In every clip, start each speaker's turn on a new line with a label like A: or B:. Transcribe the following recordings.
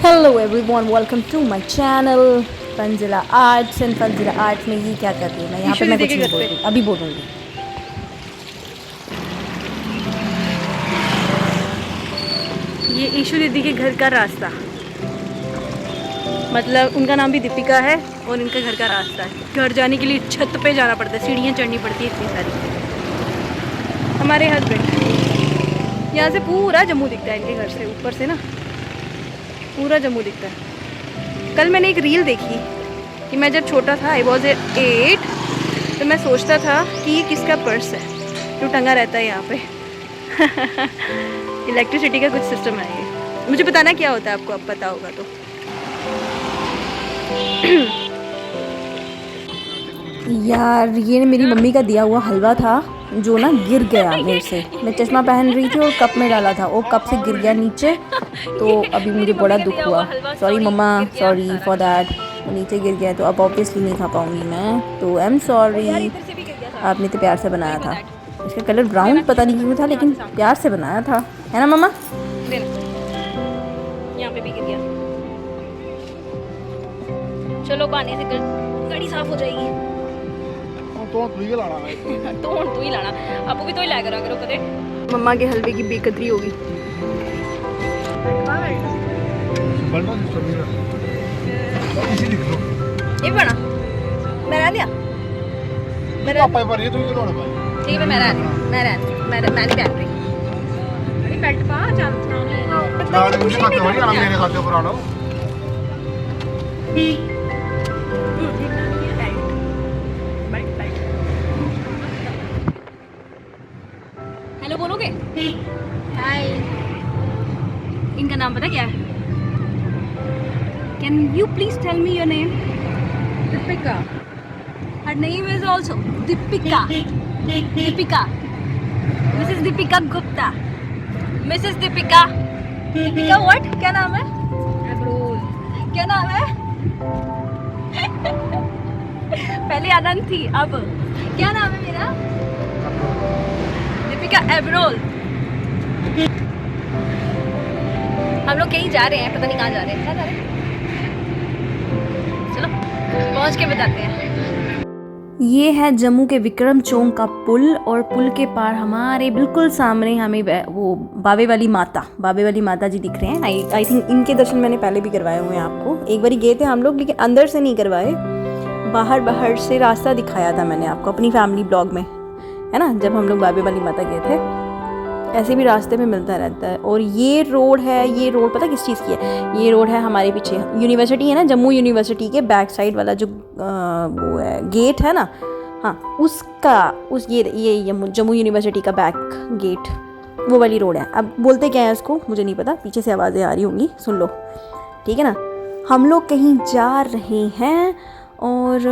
A: Hello everyone, welcome to my channel Funzila Arts and Funzila Arts में ये क्या कर रही है मैं यहाँ पे मैं कुछ नहीं बोल रही, अभी बोलूँगी।
B: ये ईशु दीदी के घर का रास्ता, मतलब उनका नाम भी दीपिका है और इनका घर का रास्ता है। घर जाने के लिए छत पे जाना पड़ता है, सीढ़ियाँ चढ़नी पड़ती है इतनी सारी। हमारे हस्बैंड यहाँ से पूरा जम्मू दिखता है, इनके घर से ऊपर से ना पूरा जम्मू दिखता है। कल मैंने एक रील देखी कि मैं जब छोटा था, आई वॉज 8, तो मैं सोचता था कि ये किसका पर्स है जो टंगा रहता है यहाँ पे। इलेक्ट्रिसिटी का कुछ सिस्टम है ये, मुझे बताना क्या होता है, आपको अब पता होगा तो।
A: यार ये मेरी मम्मी का दिया हुआ हलवा था जो ना गिर गया मेरे से। मैं चश्मा पहन रही थी और कप में डाला था, वो कप से गिर गया नीचे, तो अभी मुझे बड़ा दुख हुआ। Sorry mamma, sorry for that. वो नीचे गिर गया तो अब ऑब्वियसली नहीं खा पाऊँगी मैं, तो आई एम सॉरी। आपने तो प्यार से बनाया था, इसका कलर ब्राउन पता नहीं क्यों था, लेकिन प्यार से बनाया था, है ना मम्मा?
B: यहाँ पे भी गिर गया। चलो पानी से गाड़ी साफ हो जाएगी।
C: तो तू ही लाना है
B: तो ਹੁਣ तू ही लाना, आपको भी तो ही लाया करा करो कदे। मम्मा के हलवे की बेकदरी होगी।
C: बनना सिस्टम नहीं है, इसी लिख लो
B: ये बना मैं रह दिया,
C: मेरा पापा पर ये तू ही लाना भाई।
B: ठीक है मैं रह रही, मैं नहीं पहन रही। अरे बेल्ट पा चल
C: ना मुझे खाते हो या मेरे खाते हो पुराना।
B: हेलो बोलोगे? हाय। इनका नाम पता क्या है? Can you please tell me your name? Deepika. Her name is also Deepika. Deepika, Mrs Deepika Gupta. Mrs Deepika. Deepika what? क्या नाम है? क्या नाम है? पहले आनंद थी, अब क्या नाम है मेरा? दीपिका एब्रोल। हम लोग कहीं जा रहे हैं, पता नहीं कहाँ जा रहे हैं। कहाँ जा रहे हैं? चलो पहुँच के बताते हैं।
A: ये है जम्मू के विक्रम चौक का पुल, और पुल के पार हमारे बिल्कुल सामने हमें वो बाबे वाली माता जी दिख रहे हैं। आई थिंक इनके दर्शन मैंने पहले भी करवाए हुए हैं आपको। एक बार गए थे हम लोग, लेकिन अंदर से नहीं करवाए, बाहर से रास्ता दिखाया था मैंने आपको अपनी फैमिली ब्लॉग में, है ना, जब हम लोग बाबे वाली माता गए थे। ऐसे भी रास्ते में मिलता रहता है। और ये रोड पता किस चीज़ की है? ये रोड है हमारे पीछे यूनिवर्सिटी है ना, जम्मू यूनिवर्सिटी के बैक साइड वाला जो वो है गेट है ना, हाँ ये जम्मू यूनिवर्सिटी का बैक गेट, वो वाली रोड है। अब बोलते क्या है उसको मुझे नहीं पता, पीछे से आवाज़ें आ रही होंगी, सुन लो, ठीक है ना। हम लोग कहीं जा रहे हैं, और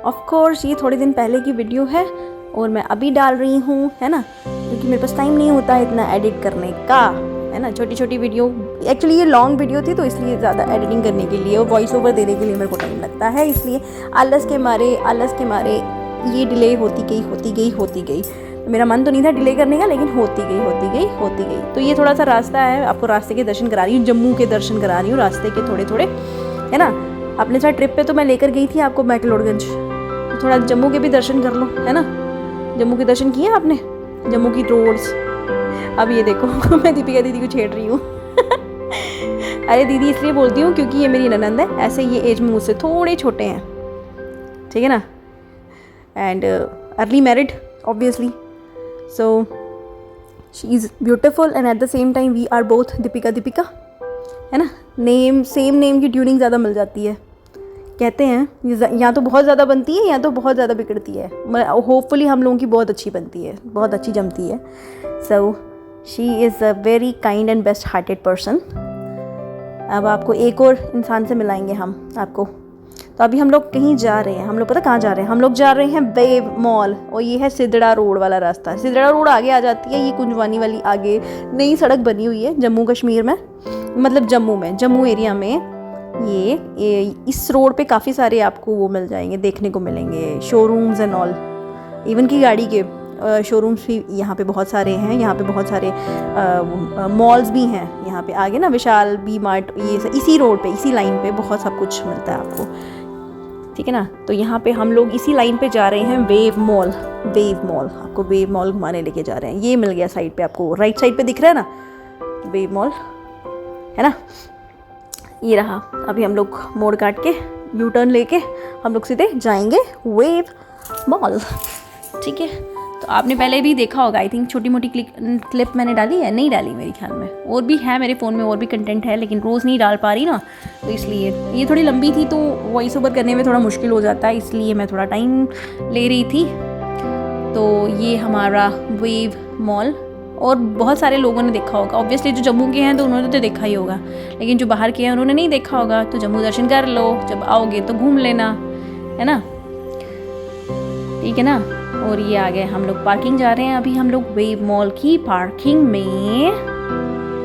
A: ऑफ कोर्स ये थोड़े दिन पहले की वीडियो है और मैं अभी डाल रही हूँ, है ना, क्योंकि मेरे पास टाइम नहीं होता है इतना एडिट करने का, है ना। छोटी वीडियो, एक्चुअली ये लॉन्ग वीडियो थी, तो इसलिए ज़्यादा एडिटिंग करने के लिए और वॉइस ओवर देने के लिए मेरे को टाइम लगता है, इसलिए आलस के मारे ये डिले होती गई। मेरा मन तो नहीं था डिले करने का, लेकिन होती गई। तो ये थोड़ा सा रास्ता है, आपको रास्ते के दर्शन करा रही हूँ, जम्मू के दर्शन करा रही हूँ रास्ते के थोड़े, है ना। अपने साथ ट्रिप पे तो मैं लेकर गई थी आपको मैक्लोडगंज, तो थोड़ा जम्मू के भी दर्शन कर लो, है ना। जम्मू के दर्शन किए आपने, जम्मू की रोड्स। अब ये देखो मैं दीपिका दीदी को छेड़ रही हूँ। अरे दीदी इसलिए बोलती हूँ क्योंकि ये मेरी ननंद है, ऐसे ये एज में मुझसे थोड़े छोटे हैं, ठीक है ना, and early married obviously, so she is beautiful and at the same time we are both Deepika, है ना। सेम नेम की ट्यूनिंग ज़्यादा मिल जाती है, कहते हैं। या तो बहुत ज़्यादा बनती है या तो बहुत ज़्यादा बिगड़ती है। होपफुली हम लोगों की बहुत अच्छी बनती है, बहुत अच्छी जमती है। सो she is a very kind and best hearted person. अब आपको एक और इंसान से मिलाएंगे हम आपको। तो अभी हम लोग कहीं जा रहे हैं, हम लोग पता कहाँ जा रहे हैं? हम लोग जा रहे हैं वेव मॉल, और ये है सिदड़ा रोड वाला रास्ता। सिदड़ा रोड आगे आ जाती है, ये कुंजवानी वाली आगे नई सड़क बनी हुई है जम्मू कश्मीर में, मतलब जम्मू एरिया में। ये इस रोड पे काफ़ी सारे आपको वो मिल जाएंगे, देखने को मिलेंगे, शोरूम्स एंड ऑल, इवन की गाड़ी के शोरूम्स भी यहाँ पे बहुत सारे हैं, यहाँ पे बहुत सारे मॉल्स भी हैं। यहाँ पे आगे ना विशाल, बी मार्ट, ये इसी रोड पे, इसी लाइन पे बहुत सब कुछ मिलता है आपको, ठीक है ना। तो यहाँ पे हम लोग इसी लाइन पे जा रहे हैं वेव मॉल। वेव मॉल, आपको वेव मॉल घुमाने लेके जा रहे हैं। ये मिल गया साइड पे, आपको राइट साइड पे दिख रहा है ना वेव मॉल, है ना, ये रहा। अभी हम लोग मोड़ काट के यू टर्न लेके हम लोग सीधे जाएंगे वेव मॉल, ठीक है। तो आपने पहले भी देखा होगा, आई थिंक छोटी मोटी क्लिप मैंने डाली है, नहीं डाली मेरे ख्याल में, और भी है मेरे फ़ोन में, और भी कंटेंट है, लेकिन रोज़ नहीं डाल पा रही ना, तो इसलिए ये थोड़ी लंबी थी तो वॉइस ओवर करने में थोड़ा मुश्किल हो जाता है, इसलिए मैं थोड़ा टाइम ले रही थी। तो ये हमारा वेव मॉल, और बहुत सारे लोगों ने देखा होगा, ऑब्वियसली जो जम्मू के हैं तो उन्होंने तो देखा ही होगा, लेकिन जो बाहर के हैं उन्होंने नहीं देखा होगा। तो जम्मू दर्शन कर लो, जब आओगे तो घूम लेना, है ना, ठीक है ना। और ये आ गए हम लोग, पार्किंग जा रहे हैं अभी हम लोग वेव मॉल की पार्किंग में,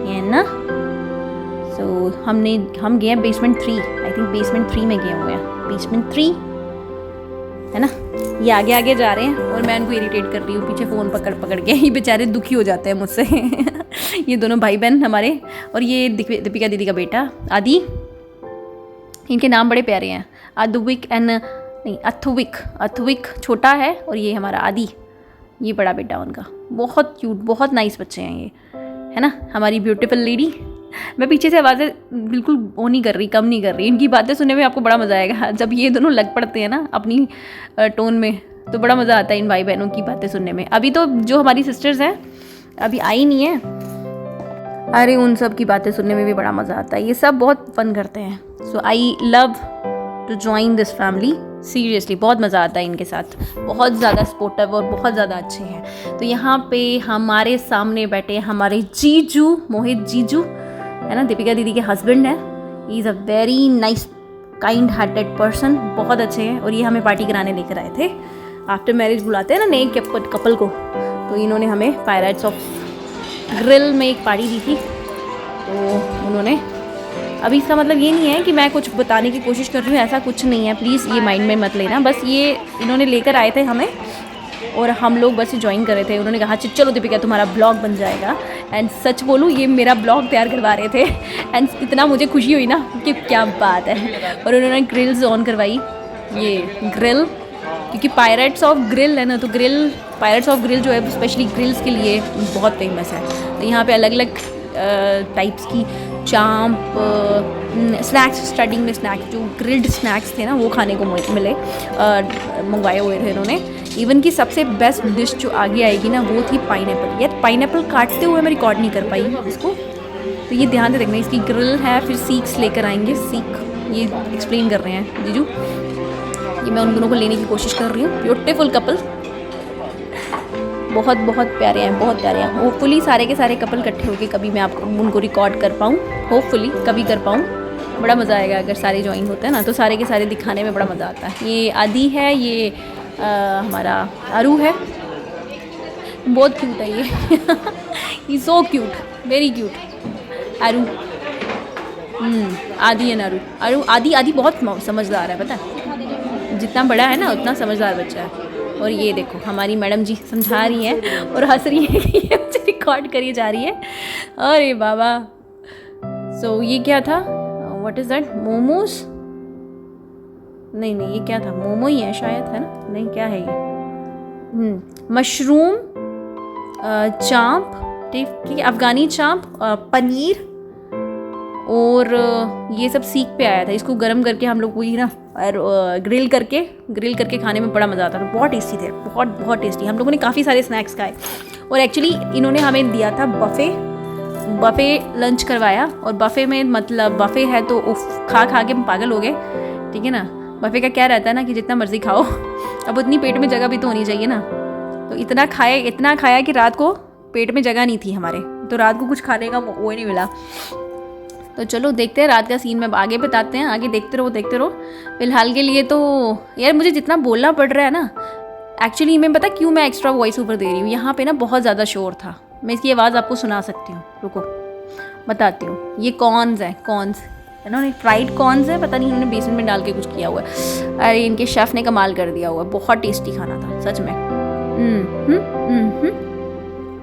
A: है ना। सो हम गए हैं बेसमेंट 3, आई थिंक बेसमेंट 3 में गए हुए हैं, बेसमेंट 3, है ना। ये आगे आगे जा रहे हैं और मैं उनको इरिटेट कर रही हूँ पीछे फ़ोन पकड़ पकड़ के, ये बेचारे दुखी हो जाते हैं मुझसे ये दोनों भाई बहन हमारे, और ये दीपिका दीदी का बेटा आदि, इनके नाम बड़े प्यारे हैं, अद्विक एंड नहीं अथविक छोटा है, और ये हमारा आदि, ये बड़ा बेटा उनका। बहुत क्यूट, बहुत नाइस बच्चे हैं ये, है ना, हमारी ब्यूटीफुल लेडी। मैं पीछे से आवाज़ें बिल्कुल वो नहीं कर रही, कम नहीं कर रही, इनकी बातें सुनने में आपको बड़ा मज़ा आएगा। जब ये दोनों लग पड़ते हैं ना अपनी टोन में, तो बड़ा मज़ा आता है इन भाई बहनों की बातें सुनने में। अभी तो जो हमारी सिस्टर्स हैं अभी आई नहीं है, अरे उन सब की बातें सुनने में भी बड़ा मज़ा आता है, ये सब बहुत फन करते हैं। So I love to join this family, seriously बहुत मज़ा आता है इनके साथ, बहुत ज़्यादा सपोर्टिव और बहुत ज़्यादा अच्छे हैं। तो यहाँ पे हमारे सामने बैठे हमारे जीजू, मोहित जीजू, है ना, दीपिका दीदी के हस्बैंड हैं। He is a very nice kind hearted person, बहुत अच्छे हैं। और ये हमें पार्टी कराने लेकर आए थे, आफ्टर मैरिज बुलाते हैं ना नए कपल को, तो इन्होंने हमें पायरेट्स ऑफ ग्रिल में एक पार्टी दी थी। तो उन्होंने, अभी इसका मतलब ये नहीं है कि मैं कुछ बताने की कोशिश कर रही हूँ, ऐसा कुछ नहीं है, प्लीज़ ये माइंड में मत लेना, बस ये इन्होंने लेकर आए थे हमें और हम लोग बस ज्वाइन कर रहे थे। उन्होंने कहा चलो दीपिका तुम्हारा ब्लॉग बन जाएगा, एंड सच बोलूँ ये मेरा ब्लॉग तैयार करवा रहे थे, एंड इतना मुझे खुशी हुई ना कि क्या बात है। और उन्होंने ग्रिल्स ऑन करवाई, ये ग्रिल, क्योंकि पायरेट्स ऑफ ग्रिल है ना, तो ग्रिल, पायरेट्स ऑफ ग्रिल जो है स्पेशली ग्रिल्स के लिए बहुत फेमस है। तो यहाँ पे अलग अलग टाइप्स की चांप, स्नैक्स, स्टार्टिंग में स्नैक्स जो ग्रिल्ड स्नैक्स थे ना वो खाने को मिले, मंगवाए हुए थे इन्होंने। इवन कि सबसे बेस्ट डिश जो आगे आएगी ना वो थी पाइनएप्पल। यार पाइनएप्पल काटते हुए मैं रिकॉर्ड नहीं कर पाई इसको, तो ये ध्यान से देखना। इसकी ग्रिल है, फिर सीक्स लेकर आएंगे, सीख ये एक्सप्लेन कर रहे हैं जीजू। ये मैं उन दोनों को लेने की कोशिश कर रही हूँ, ब्यूटीफुल कपल, बहुत बहुत प्यारे हैं, बहुत प्यारे हैं। होपफुली सारे के सारे कपल इकट्ठे होकर कभी मैं आपको उनको रिकॉर्ड कर पाऊँ, होपफुली कभी कर पाऊँ, बड़ा मज़ा आएगा। अगर सारे ज्वाइन होते हैं ना तो सारे के सारे दिखाने में बड़ा मज़ा आता है। ये आदि है, ये हमारा अरू है, बहुत क्यूट है ये सो क्यूट, वेरी क्यूट अरू। आदि एंड अरू, आदि बहुत समझदार है, पता है, जितना बड़ा है ना उतना समझदार बच्चा है। और ये देखो हमारी मैडम जी समझा रही हैं और हंस रही है कि ये मुझे रिकॉर्ड करी जा रही है, अरे बाबा। सो ये क्या था, व्हाट इज़ दैट, मोमोज, नहीं ये क्या था, मोमो ही है शायद, है ना, नहीं क्या है ये, मशरूम चांप, ठीक है, अफ़गानी चांप, पनीर, और ये सब सीख पे आया था। इसको गर्म करके हम लोग वही ना ग्रिल करके खाने में बड़ा मज़ा आता था। बहुत टेस्टी थे, बहुत टेस्टी। हम लोगों ने काफ़ी सारे स्नैक्स खाए, और एक्चुअली इन्होंने हमें दिया था बफ़े लंच करवाया। और बफ़े में मतलब बफ़े है तो खा के हम पागल हो गए, ठीक है ना। बफ़े का क्या रहता है ना कि जितना मर्ज़ी खाओ, अब उतनी पेट में जगह भी तो होनी चाहिए ना। तो इतना खाया कि रात को पेट में जगह नहीं थी हमारे, तो रात को कुछ खाने का वो ही नहीं मिला। तो चलो देखते हैं रात का सीन में आगे बताते हैं, आगे देखते रहो। फिलहाल के लिए तो यार मुझे जितना बोलना पड़ रहा है ना, एक्चुअली मैं पता क्यों मैं एक्स्ट्रा वॉइस ओवर दे रही हूँ। यहाँ पे ना बहुत ज़्यादा शोर था, मैं इसकी आवाज़ आपको सुना सकती हूँ, रुको बताती हूँ। ये कॉर्न्स है इन्होंने फ्राइड कॉर्न्स है, पता नहीं इन्होंने बेसन में डाल के कुछ किया हुआ है। अरे इनके शेफ़ ने कमाल कर दिया हुआ है, बहुत टेस्टी खाना था सच में।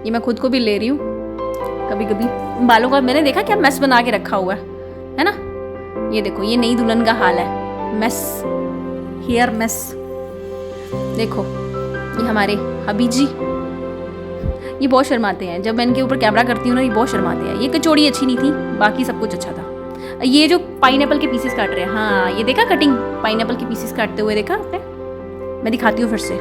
A: ये मैं खुद को भी ले रही हूँ कभी कभी। बालों का मैंने देखा क्या मेस बना के रखा हुआ है ना। ये देखो ये नई दुल्हन का हाल है, मेस, हेयर मेस। देखो ये हमारे हबी जी, ये बहुत शर्माते हैं जब मैं इनके ऊपर कैमरा करती हूँ ना, ये बहुत शर्माते हैं। ये कचौड़ी अच्छी नहीं थी, बाकी सब कुछ अच्छा था। ये जो पाइनएप्पल के पीसेस काट रहे हैं, हाँ ये देखा कटिंग, पाइनएप्पल के पीसेस काटते हुए देखा आपने। मैं दिखाती हूँ फिर से।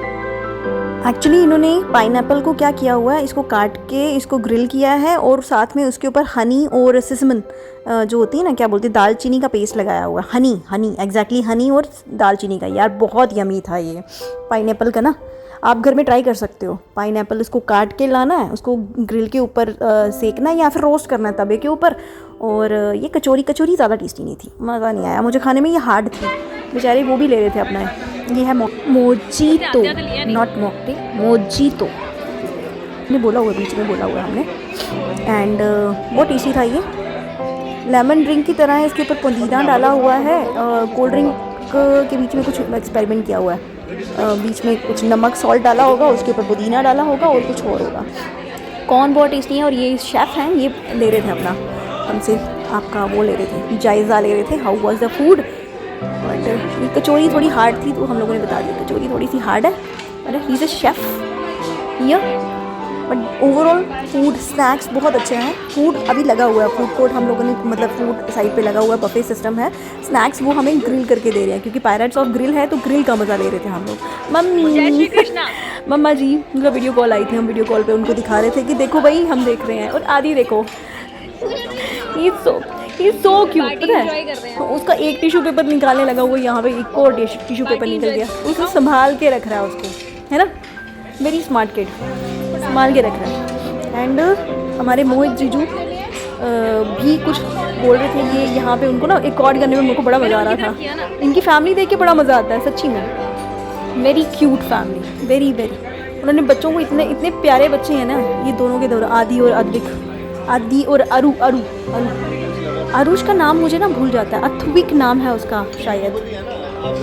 A: एक्चुअली इन्होंने पाइनएप्पल को क्या किया हुआ है, इसको काट के इसको ग्रिल किया है और साथ में उसके ऊपर हनी और सिसमन जो होती है ना, क्या बोलते हैं, दालचीनी का पेस्ट लगाया हुआ है। हनी एग्जैक्टली हनी और दालचीनी का। यार बहुत यमी था ये पाइनएप्पल का ना। आप घर में ट्राई कर सकते हो। पाइनएप्पल इसको काट के लाना है, उसको ग्रिल के ऊपर सेकना है या फिर रोस्ट करना है तवे के ऊपर। और ये कचौरी ज़्यादा टेस्टी नहीं थी, मज़ा नहीं आया मुझे खाने में। ये हार्ड थी, बेचारे वो भी ले रहे थे अपना। ये है मोजीतो, नॉट मॉकटेल, मोजीतो ने बोला हुआ, बीच में बोला हुआ हमने। एंड बहुत टेस्टी था ये, लेमन ड्रिंक की तरह है। इसके ऊपर पुदीना डाला हुआ है। कोल्ड ड्रिंक के बीच में कुछ एक्सपेरिमेंट किया हुआ है। बीच में कुछ नमक सॉल्ट डाला होगा, उसके ऊपर पुदीना डाला होगा और कुछ और होगा। कौन बहुत टेस्टी है। और ये शेफ़ हैं, ये ले रहे थे अपना हमसे आपका वो ले रहे थे, जायज़ा ले रहे थे, how was the food. But ये कचौरी थोड़ी हार्ड थी तो हम लोगों ने बता दिया कचौरी थोड़ी सी हार्ड है। अरे he is a chef here. But overall food snacks बहुत अच्छे हैं। फूड अभी लगा हुआ है, फूड कोर्ट हम लोगों ने, मतलब फूड साइड पे लगा हुआ है, बफे सिस्टम है। स्नैक्स वो हमें ग्रिल करके दे रहे हैं क्योंकि पायरेट्स ऑफ ग्रिल है तो ग्रिल का मज़ा ले रहे थे हम लोग। मम्मा जी उनका वीडियो कॉल आई थी, हम वीडियो कॉल पे उनको दिखा रहे थे कि देखो भाई हम देख रहे हैं। और आदि देखो, ही सो क्यूट, पता है उसका एक टिश्यू पेपर निकालने लगा, वो यहाँ पे एक और टिश्यू पेपर निकल गया, उसको संभाल के रख रहा है उसको, है ना। वेरी स्मार्ट किड, संभाल के रख रहा है। एंड हमारे मोहित जीजू भी कुछ बोल रहे थे। ये यहाँ पे उनको ना रिकॉर्ड करने में मुझको बड़ा मज़ा आ रहा था। इनकी फैमिली देख के बड़ा मज़ा आता है सच्ची में। Very cute family, very very. उन्होंने बच्चों को इतने प्यारे बच्चे हैं ना ये दोनों के दोनों, आदि और अद्विक, आदि और अरुष का नाम मुझे ना भूल जाता है। अथविक नाम है उसका शायद,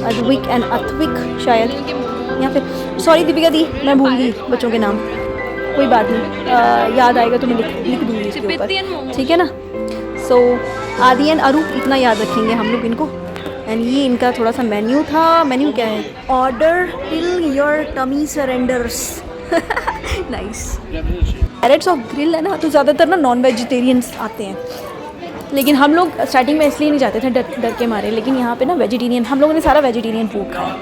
A: अद्विक एंड अथविक शायद, या फिर सॉरी दीपिका दी मैं भूल गई बच्चों के नाम। कोई बात नहीं, याद आएगा तो मैं लिख दूँगी इसके ऊपर, ठीक है ना। सो आदि एंड अरू इतना याद रखेंगे हम लोग इनको। एंड ये इनका थोड़ा सा मेन्यू था। मेन्यू क्या है, order till your tummy surrenders. Nice. Pirates of grill है ना तो ज़्यादातर ना नॉन वेजिटेरियंस आते हैं, लेकिन हम लोग स्टार्टिंग में इसलिए नहीं जाते थे डर के मारे। लेकिन यहाँ पे ना वेजिटेरियन, हम लोगों ने सारा वेजिटेरियन फूड खाया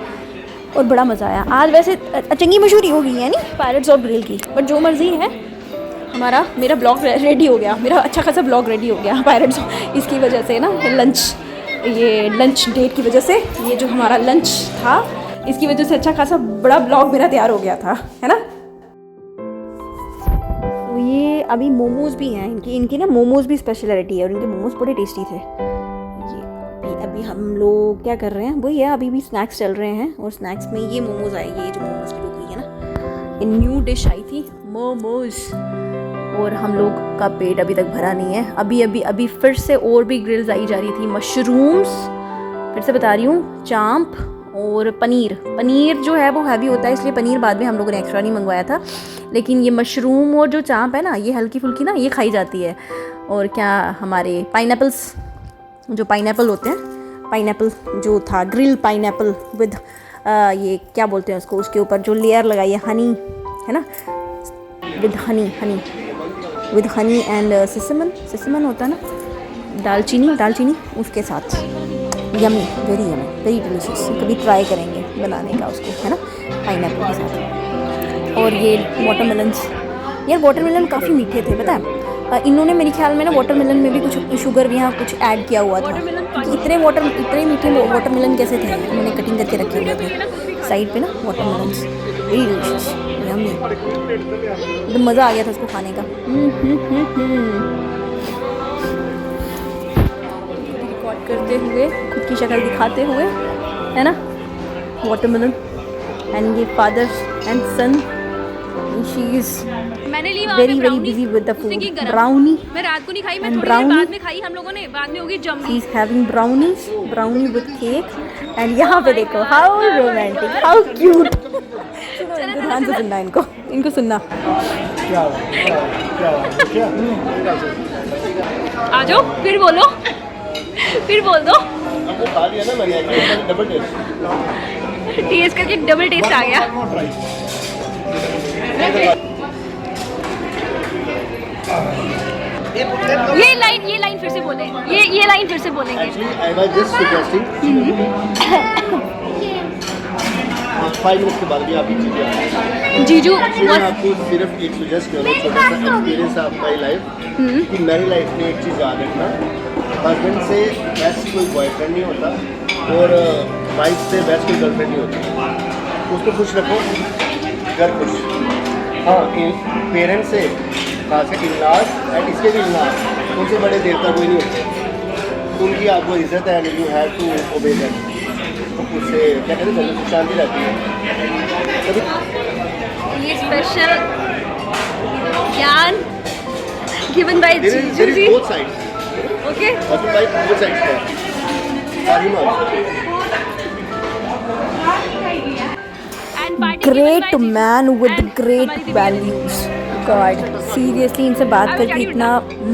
A: और बड़ा मज़ा आया। आज वैसे चंगी मशहूरी हो गई है नहीं पैरेट्स ऑफ ग्रिल की, बट जो मर्ज़ी है मेरा ब्लॉग रेडी हो गया, मेरा अच्छा खासा ब्लॉग रेडी हो गया पैरेट्स इसकी वजह से ना, लंच डेट की वजह से। ये जो हमारा लंच था इसकी वजह से अच्छा खासा बड़ा ब्लॉग मेरा तैयार हो गया था, है ना। तो ये अभी मोमोज भी हैं इनकी ना मोमोज भी स्पेशलिटी है और इनके मोमोज बड़े टेस्टी थे। ये अभी हम लोग क्या कर रहे हैं, वही है, अभी भी स्नैक्स चल रहे हैं। और स्नैक्स में ये मोमोज आए, ये जो मोमोज की टोकरी है ना, ये न्यू डिश आई थी मोमोज। और हम लोग का पेट अभी तक भरा नहीं है। अभी फिर से और भी ग्रिल्स आई जा रही थी। मशरूम्स, फिर से बता रही हूँ, चांप और पनीर जो है वो हैवी होता है, इसलिए पनीर बाद में हम लोगों ने एक्स्ट्रा नहीं मंगवाया था। लेकिन ये मशरूम और जो चांप है ना, ये हल्की फुल्की ना ये खाई जाती है। और क्या हमारे पाइनएप्पल्स, जो पाइनएप्पल होते हैं, पाइनएप्पल जो था ग्रिल पाइनएप्पल विद ये क्या बोलते हैं उसको, उसके ऊपर जो लेयर लगाई है हनी, है ना, विद हनी एंड सिसमन होता है ना, दालचीनी उसके साथ। Yummy, very delicious. कभी ट्राई करेंगे बनाने का उसको, है ना, पाइनएप्पल के साथ। और ये वाटरमेलन्स, यार वाटरमेलन काफ़ी मीठे थे पता है। इन्होंने मेरे ख्याल में ना वाटरमेलन में भी कुछ शुगर भी यहाँ कुछ ऐड किया हुआ था। इतने मीठे वाटरमेलन कैसे थे, इन्होंने कटिंग करके रखे हुए थे साइड पे ना वाटरमेलन्स, वेरी डिलीशियस, यम्मी। तो मज़ा आ गया था उसको खाने का। रिकॉर्ड करते हुए, खुद की शक्ल दिखाते हुए, है ना, वाटरमेलन। एंड ये father and son, she is
B: मैंने ली
A: very busy with the food. Brownie,
B: मैं रात को नहीं खाई, मैं थोड़ी देर बाद में खाई हम लोगों ने, बाद में होगी जम।
A: She is having brownie with cake. And यहाँ पे देखो हाउ रोमांटिक, हाउ क्यूट। ध्यान से सुनना इनको सुनना।
C: क्या
B: आ जाओ, फिर बोलो, फिर बोल दो।
C: वो खा लिया ना मैंने, डबल टेस्ट।
B: टेस्ट करके डबल टेस्ट आ गया। ये लाइन फिर से बोले, ये लाइन फिर से बोलेंगे।
C: Actually, I was just suggesting 5 minute के बाद भी आप ये चीज़ें आ रही हैं।
B: जीजू
C: मैं आपको सिर्फ एक सजेस्ट करूँ, छोटा सा एक्सपीरियंस आपका ही लाइफ कि मेरी लाइफ में एक चीज़ याद रखना, हस्बैंड से बेस्ट कोई बॉयफ्रेंड नहीं होता और वाइफ से बेस्ट कोई गर्लफ्रेंड नहीं होती। उसको खुश रखो, घर खुश। हाँ, पेरेंट्स से खासकर इनलाज एंड इसके भी इनलाज उनसे बड़े देवता कोई नहीं होते। उनकी आपको इज्जत है, you have to obey them. उससे क्या कहते हैं, दिल शांति रहती है।
B: ये स्पेशल ज्ञान गिवन बाय जीजू जी।
C: Both sides,
B: okay,
C: husband wife both sides है। Are you not
A: great man with great values. God seriously इनसे बात करके इतना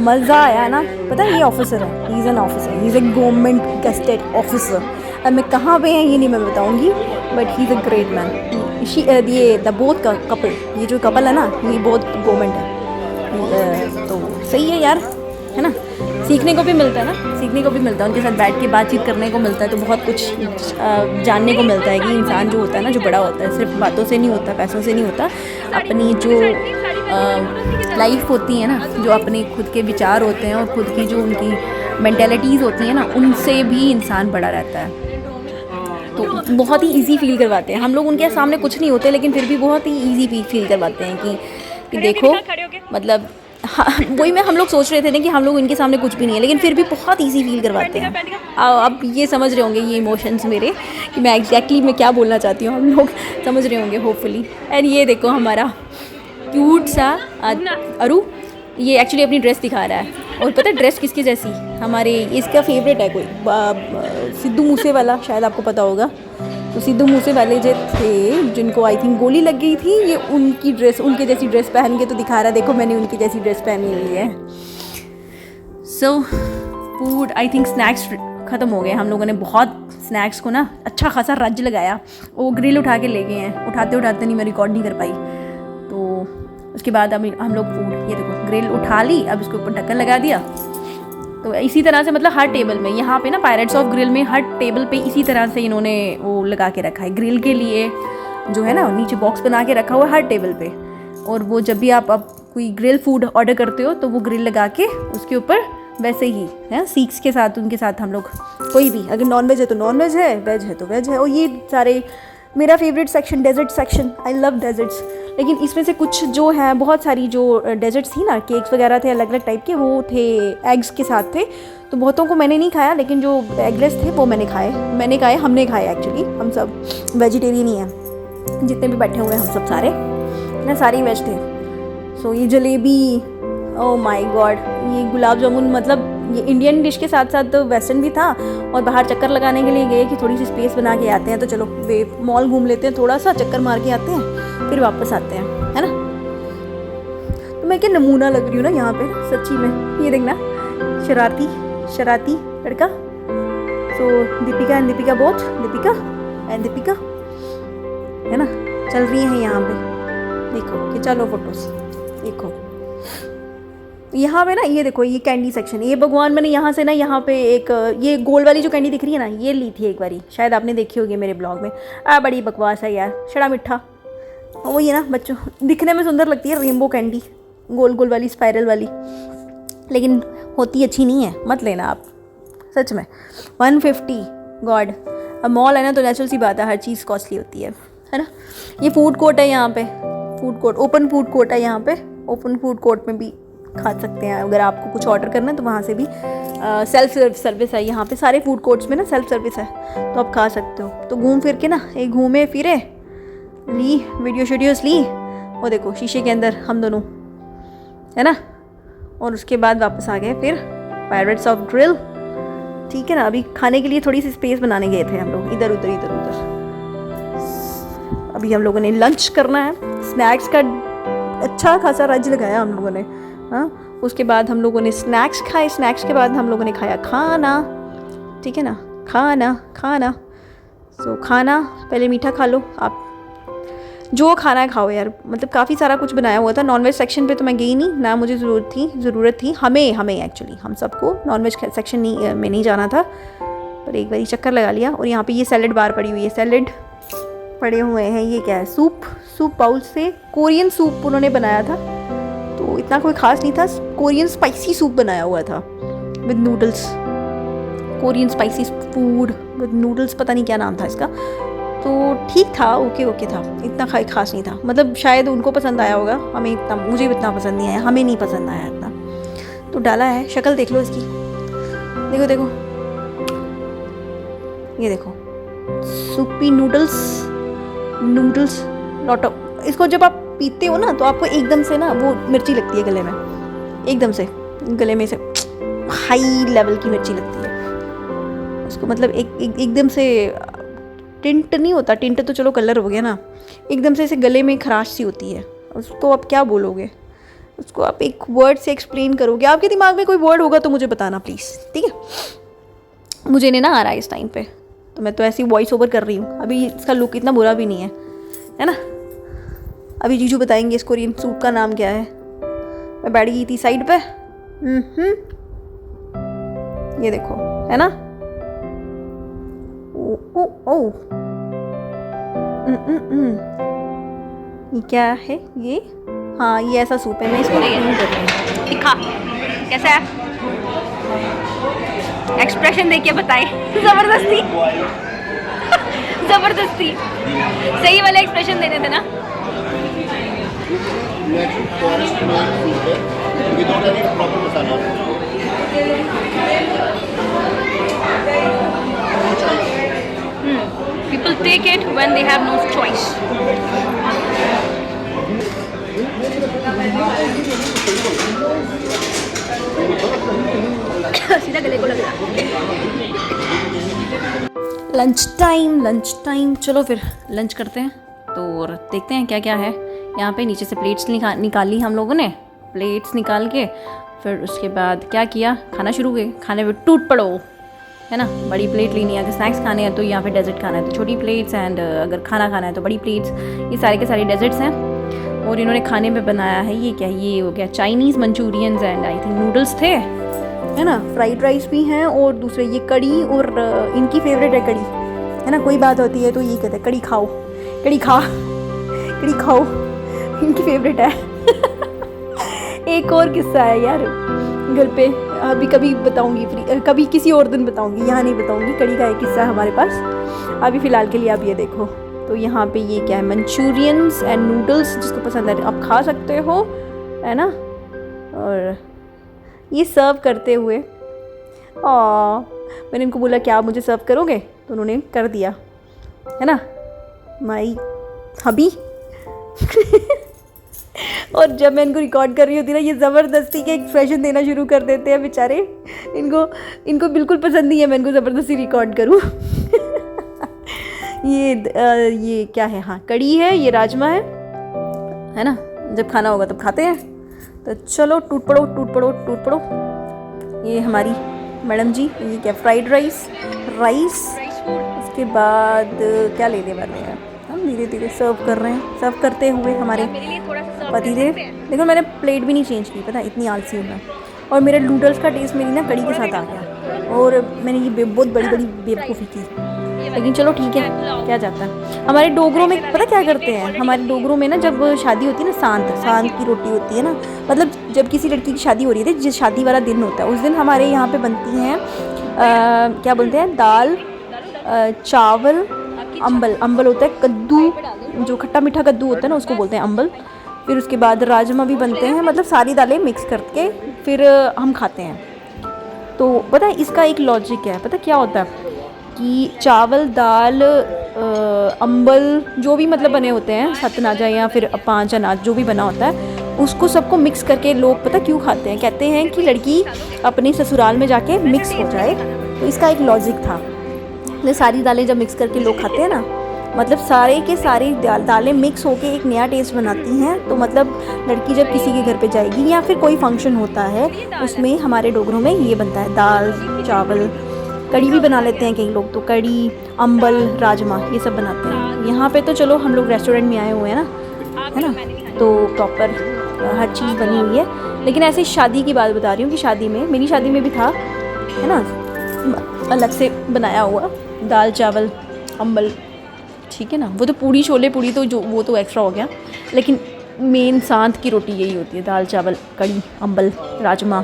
A: मज़ा आया ना। पता है ये ऑफिसर है, he is an officer, he is a government gazetted officer. अब मैं कहाँ पे हैं ये नहीं मैं बताऊँगी, but he is a great man. ये द बोथ का कपल, ये जो कपल है ना, ये बहुत गवर्नमेंट है। तो सही है यार, है ना। सीखने को भी मिलता है ना, सीखने को भी मिलता है, उनके साथ बैठ के बातचीत करने को मिलता है। तो बहुत कुछ जानने को मिलता है कि इंसान जो होता है ना, जो बड़ा होता है, सिर्फ बातों से नहीं होता, पैसों से नहीं होता। अपनी जो लाइफ होती है ना, जो अपने खुद के विचार होते हैं और खुद की जो उनकी मेंटेलिटीज़ होती हैं ना, उनसे भी इंसान बड़ा रहता है। तो बहुत ही इजी फील करवाते हैं हम लोग। उनके सामने कुछ नहीं होते, लेकिन फिर भी बहुत ही इजी फील करवाते हैं कि देखो, मतलब हाँ, वही हम लोग सोच रहे थे ना कि हम लोग इनके सामने कुछ भी नहीं है, लेकिन फिर भी बहुत इजी फील करवाते हैं। अब ये समझ रहे होंगे ये इमोशंस मेरे, कि मैं एग्जैक्टली मैं क्या बोलना चाहती हूँ, हम लोग समझ रहे होंगे होपफुली। एंड ये देखो हमारा क्यूट सा अरू, ये एक्चुअली अपनी ड्रेस दिखा रहा है। और पता है ड्रेस किसकी जैसी, हमारे इसका फेवरेट है कोई सिद्धू मूसे वाला, शायद आपको पता होगा। तो सिद्धू मूसे वाले जो थे, जिनको आई थिंक गोली लग गई थी, ये उनकी ड्रेस, उनके जैसी ड्रेस पहन के तो दिखा रहा है, देखो मैंने उनकी जैसी ड्रेस पहनी हुई है। So food, I think snacks ख़त्म हो गए। हम लोगों ने बहुत स्नैक्स को ना अच्छा खासा रज लगाया। वो ग्रिल उठा के ले गए हैं, उठाते उठाते नहीं मैं रिकॉर्ड नहीं कर पाई। तो उसके बाद अभी हम लोग फूड, ये देखो ग्रिल उठा ली, अब इसके ऊपर ढक्कन लगा दिया। तो इसी तरह से मतलब हर टेबल में, यहाँ पे ना पायरेट्स ऑफ ग्रिल में हर टेबल पे इसी तरह से इन्होंने वो लगा के रखा है, ग्रिल के लिए जो है ना नीचे बॉक्स बना के रखा हुआ है हर टेबल पे। और वो जब भी आप अब कोई ग्रिल फूड ऑर्डर करते हो तो वो ग्रिल लगा के उसके ऊपर वैसे ही है सीक्स के साथ, उनके साथ हम लोग कोई भी, अगर नॉन वेज है तो नॉन वेज है, वेज है तो वेज है। और ये सारे मेरा favourite section dessert section, I love desserts. लेकिन इसमें से कुछ जो है, बहुत सारी जो डेजर्ट्स थी ना, केक्स वगैरह थे अलग अलग टाइप के, वो थे एग्स के साथ थे। तो बहुतों को मैंने नहीं खाया, लेकिन जो एगलेस थे वो मैंने खाए, हमने खाए। एक्चुअली हम सब वेजिटेरियन ही हैं, जितने भी बैठे हुए हैं हम सब सारे ना, सारे ही वेज थे। सो ये जलेबी, ओह माय गॉड, ये गुलाब जामुन, मतलब ये इंडियन डिश के साथ साथ वेस्टर्न भी था। और बाहर चक्कर लगाने के लिए गए कि थोड़ी सी स्पेस बना के आते हैं, तो चलो वे मॉल घूम लेते हैं, थोड़ा सा चक्कर मार के आते हैं, फिर वापस आते हैं, है ना। तो मैं क्या नमूना लग रही हूँ ना यहाँ पे, सच्ची में। ये देखना, शरारती लड़का। So Deepika and Deepika both, Deepika and Deepika, है ना, चल रही हैं यहाँ पे। देखो कि चलो फोटोज देखो यहाँ पे ना, ये देखो ये कैंडी सेक्शन। ये भगवान, मैंने यहाँ से ना, यहाँ पे एक ये गोल वाली जो कैंडी दिख रही है ना, ये ली थी एक बारी, शायद आपने देखी होगी मेरे ब्लॉग में। बड़ी बकवास है यार, छड़ा मिठा। वो ये ना बच्चों दिखने में सुंदर लगती है, रेनबो कैंडी, गोल गोल वाली, स्पाइरल वाली, लेकिन होती अच्छी नहीं है, मत लेना आप, सच में। 150 गॉड। अब मॉल है ना, तो नेचुरल सी बात है, हर चीज़ कॉस्टली होती है ना। ये फूड कोर्ट है यहाँ पे, food court, open food court है यहाँ पे। ओपन फूड कोर्ट में भी खा सकते हैं, अगर आपको कुछ ऑर्डर करना है तो वहाँ से भी सेल्फ सर्विस है। यहाँ पे सारे फूड कोर्ट्स में ना सेल्फ सर्विस है, तो आप खा सकते हो। तो घूम फिर के ना, एक घूमे फिरे, ली वीडियो शीडियोस ली, वो देखो शीशे के अंदर हम दोनों, है ना। और उसके बाद वापस आ गए फिर पायरेट्स ऑफ ग्रिल, ठीक है ना। अभी खाने के लिए थोड़ी सी स्पेस बनाने गए थे हम लोग, इधर उधर। अब अभी हम लोगों ने लंच करना है, स्नैक्स का अच्छा खासा रज लगाया हम लोगों ने। हाँ, उसके बाद हम लोगों ने स्नैक्स खाए, स्नैक्स के बाद हम लोगों ने खाया खाना, ठीक है ना, खाना। सो खाना पहले मीठा खा लो आप, जो खाना है खाओ यार, मतलब काफ़ी सारा कुछ बनाया हुआ था। नॉनवेज सेक्शन पे तो मैं गई नहीं ना, मुझे ज़रूरत थी हमें एक्चुअली हम सबको नॉनवेज सेक्शन में नहीं जाना था, पर एक बार चक्कर लगा लिया। और यहाँ पे ये सैलेड बार पड़ी हुई है, सैलेड पड़े हुए हैं। ये क्या है, सूप बाउल से कोरियन सूप उन्होंने बनाया था, तो इतना कोई ख़ास नहीं था। कोरियन स्पाइसी सूप बनाया हुआ था with noodles, Korean spicy food with noodles, पता नहीं क्या नाम था इसका। तो ठीक था, ओके था, इतना खास नहीं था। मतलब शायद उनको पसंद आया होगा, हमें इतना, मुझे भी इतना पसंद नहीं आया, हमें नहीं पसंद आया इतना। तो डाला है, शक्ल देख लो इसकी, देखो ये देखो, सूपी नूडल्स लॉट ऑफ। इसको जब आप पीते हो ना तो आपको एकदम से ना वो मिर्ची लगती है गले में, एकदम से गले में से हाई लेवल की मिर्ची लगती है उसको। मतलब एकदम से टिंट नहीं होता, टिंट तो चलो कलर हो गया ना, एकदम से ऐसे गले में खराश सी होती है। उसको आप क्या बोलोगे, उसको आप एक वर्ड से एक्सप्लेन करोगे। आपके दिमाग में कोई वर्ड होगा तो मुझे बताना प्लीज़, ठीक है। मुझे नहीं ना आ रहा है इस टाइम पे, तो मैं तो ऐसी वॉइस ओवर कर रही हूँ। अभी इसका लुक इतना बुरा भी नहीं है ना। अभी जीजू बताएंगे इस कोरियन सूप का नाम क्या है। मैं बैठ गई थी साइड पे, ये देखो, है ना। ओ ये क्या है ये? हाँ, ये ऐसा सूप है, मैं इसको नहीं कर रही हूँ।
B: दिखा कैसा है, एक्सप्रेशन देके बताएं। जबरदस्ती सही वाला एक्सप्रेशन देने थे ना।
C: फॉरेस्ट में सूप है, without any proper masala.
B: People take it when they have no choice. सीधा गले को लग रहा।
A: लंच टाइम, चलो फिर लंच करते हैं। तो देखते हैं क्या क्या है यहाँ पे। नीचे से प्लेट्स निकाली हम लोगों ने, प्लेट्स निकाल के फिर उसके बाद क्या किया, खाना शुरू किया। खाने पे टूट पड़ो, है ना। बड़ी प्लेट लेनी है, अगर स्नैक्स खाने हैं तो यहाँ पे डेजर्ट खाना है तो छोटी प्लेट्स, एंड अगर खाना खाना है तो बड़ी प्लेट्स। ये सारे के सारे डेजर्ट्स हैं। और इन्होंने खाने में बनाया है, ये क्या, ये हो गया Chinese Manchurians and I think noodles थे, है ना। फ्राइड राइस भी हैं, और दूसरे ये कड़ी, और इनकी फेवरेट है कड़ी, है ना। कोई बात होती है तो ये कहते हैं कड़ी खाओ, इनकी फेवरेट है। एक और किस्सा है यार घर पे, अभी कभी बताऊंगी, कभी किसी और दिन बताऊंगी, यहाँ नहीं बताऊंगी। कड़ी का एक किस्सा हमारे पास, अभी फ़िलहाल के लिए आप ये देखो। तो यहाँ पे ये क्या है, मंचूरियंस एंड नूडल्स, जिसको पसंद है आप खा सकते हो, है ना। और ये सर्व करते हुए मैंने इनको बोला क्या आप मुझे सर्व करोगे, तो उन्होंने कर दिया, है ना, माई हबी। और जब मैं इनको रिकॉर्ड कर रही होती ना, ये ज़बरदस्ती के एक्सप्रेशन देना शुरू कर देते हैं बेचारे। इनको बिल्कुल पसंद नहीं है मैं इनको ज़बरदस्ती रिकॉर्ड करूँ। ये क्या है, हाँ कड़ी है, ये राजमा है ना। जब खाना होगा तब खाते हैं। तो चलो टूट पड़ो। ये हमारी मैडम जी, ये क्या, फ्राइड राइस। उसके बाद क्या लेने वाले हैं हम, धीरे धीरे सर्व कर रहे हैं। सर्व करते हुए हमारे पतिदेव, देखो मैंने प्लेट भी नहीं चेंज की, पता इतनी आलसी हूँ मैं। और मेरे नूडल्स का टेस्ट मेरी ना कड़ी के साथ आ गया, और मैंने ये बहुत बड़ी बेवकूफ़ी की। लेकिन चलो ठीक है, क्या जाता है। हमारे डोगरों में पता क्या करते हैं, हमारे डोगरों में ना जब शादी होती है ना, सांत की रोटी होती है ना, मतलब जब किसी लड़की की शादी हो रही है, जिस शादी वाला दिन होता है उस दिन हमारे यहाँ पे बनती हैं क्या बोलते हैं, दाल, चावल, अम्बल होता है, कद्दू, जो खट्टा मीठा कद्दू होता है ना उसको बोलते हैं अम्बल। फिर उसके बाद राजमा भी बनते हैं, मतलब सारी दालें मिक्स करके फिर हम खाते हैं। तो पता है इसका एक लॉजिक है, पता क्या होता है कि चावल, दाल, अम्बल, जो भी मतलब बने होते हैं, 7 अनाज या फिर 5 अनाज जो भी बना होता है, उसको सबको मिक्स करके लोग पता क्यों खाते हैं, कहते हैं कि लड़की अपने ससुराल में जाके मिक्स हो जाए। तो इसका एक लॉजिक था। सारी दालें जब मिक्स करके लोग खाते हैं ना, मतलब सारे के सारे दालें मिक्स होके एक नया टेस्ट बनाती हैं। तो मतलब लड़की जब किसी के घर पे जाएगी या फिर कोई फंक्शन होता है उसमें हमारे डोगरों में ये बनता है, दाल चावल, कड़ी भी बना लेते हैं कई लोग, तो कड़ी, अम्बल, राजमा ये सब बनाते हैं। यहाँ पे तो चलो हम लोग रेस्टोरेंट में आए हुए हैं ना, है ना, तो प्रॉपर हर चीज़ बनी हुई है। लेकिन ऐसे शादी की बात बता रही हूँ कि शादी में, मेरी शादी में भी था, है ना, अलग से बनाया हुआ दाल चावल अम्बल, ठीक है ना। वो तो पूड़ी छोले पूड़ी तो जो वो तो एक्स्ट्रा हो गया, लेकिन मेन सांत की रोटी यही होती है, दाल चावल कड़ी अम्बल राजमा।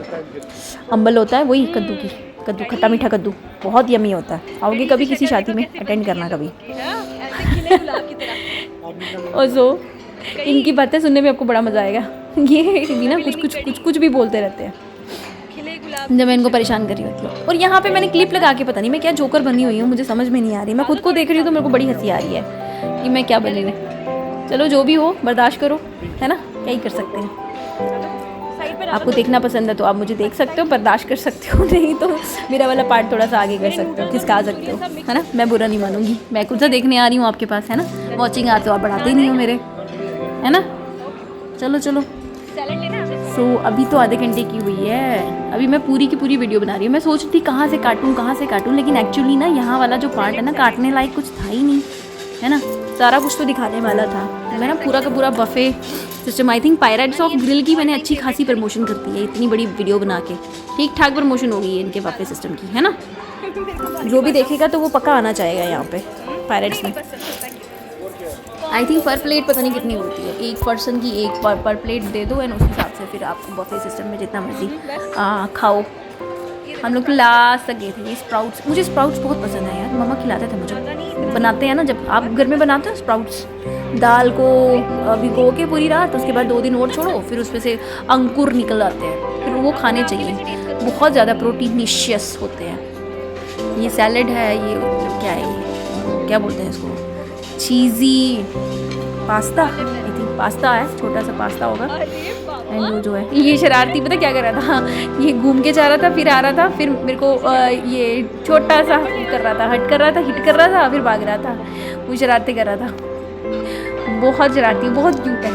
A: अम्बल होता है वही कद्दू खट्टा मीठा कद्दू, बहुत यमी होता है। आओगे कभी किसी शादी में, अटेंड करना कभी। और सो इनकी बातें सुनने में आपको बड़ा मज़ा आएगा। ये भी ना कुछ भी बोलते रहते हैं जब मैं इनको परेशान कर रही होती हूँ। और यहाँ पे मैंने क्लिप लगा के पता नहीं मैं क्या जोकर बनी हुई हूँ, मुझे समझ में नहीं आ रही। मैं खुद को देख रही हूँ तो मेरे को बड़ी हंसी आ रही है कि मैं क्या बनी हुई। चलो जो भी हो बर्दाश्त करो, है ना, क्या ही कर सकते हैं। आपको देखना पसंद है तो आप मुझे देख सकते हो, बर्दाश्त कर सकते हो, नहीं तो मेरा वाला पार्ट थोड़ा सा आगे कर सकते हो, खिसका सकते हो, है ना। मैं बुरा नहीं मानूंगी, मैं खुद से देखने आ रही हूँ आपके पास, है ना। वॉचिंग आते हो आप बढ़ाते ही नहीं हो मेरे, है ना। चलो सो अभी तो आधे घंटे की हुई है, अभी मैं पूरी की पूरी वीडियो बना रही हूँ। मैं सोच रही थी कहाँ से काटूँ, लेकिन एक्चुअली ना यहाँ वाला जो पार्ट है ना, काटने लायक कुछ था ही नहीं, है ना। सारा कुछ तो दिखाने वाला था। मैं ना पूरा का पूरा buffet system, I think pirates of grill की मैंने अच्छी खासी प्रमोशन कर दी है, इतनी बड़ी वीडियो बना के ठीक ठाक प्रमोशन हो गई है इनके बफे सिस्टम की, है ना। जो भी देखेगा तो वो पक्का आना चाहेगा यहाँ पे पायरेट्स में। आई थिंक पर प्लेट पता नहीं कितनी होती है, एक पर्सन की एक पर प्लेट दे दो एंड उस हिसाब से फिर आप बफे सिस्टम में जितना मर्जी खाओ। हम लोग लास्ट तक गए थे। ये स्प्राउट्स, मुझे स्प्राउट्स बहुत पसंद है यार, मम्मा खिलाते थे मुझे। बनाते हैं ना जब आप घर में बनाते हो स्प्राउट्स, दाल को भिगो के पूरी रात, उसके बाद 2 दिन और छोड़ो, फिर उसमें से अंकुर निकल आते हैं, फिर वो खाने चाहिए। बहुत ज़्यादा प्रोटीनिशियस होते हैं। ये सैलड है, ये क्या है, ये क्या बोलते हैं इसको, चीज़ी पास्ता, आई थिंक पास्ता है, छोटा सा पास्ता होगा। एंड वो जो है ये शरारती पता क्या कर रहा था, ये घूम के जा रहा था, फिर आ रहा था, फिर मेरे को ये छोटा सा कर रहा था, हिट कर रहा था, फिर भाग रहा था। वो शरारती कर रहा था, बहुत शरारती, बहुत क्यूट है।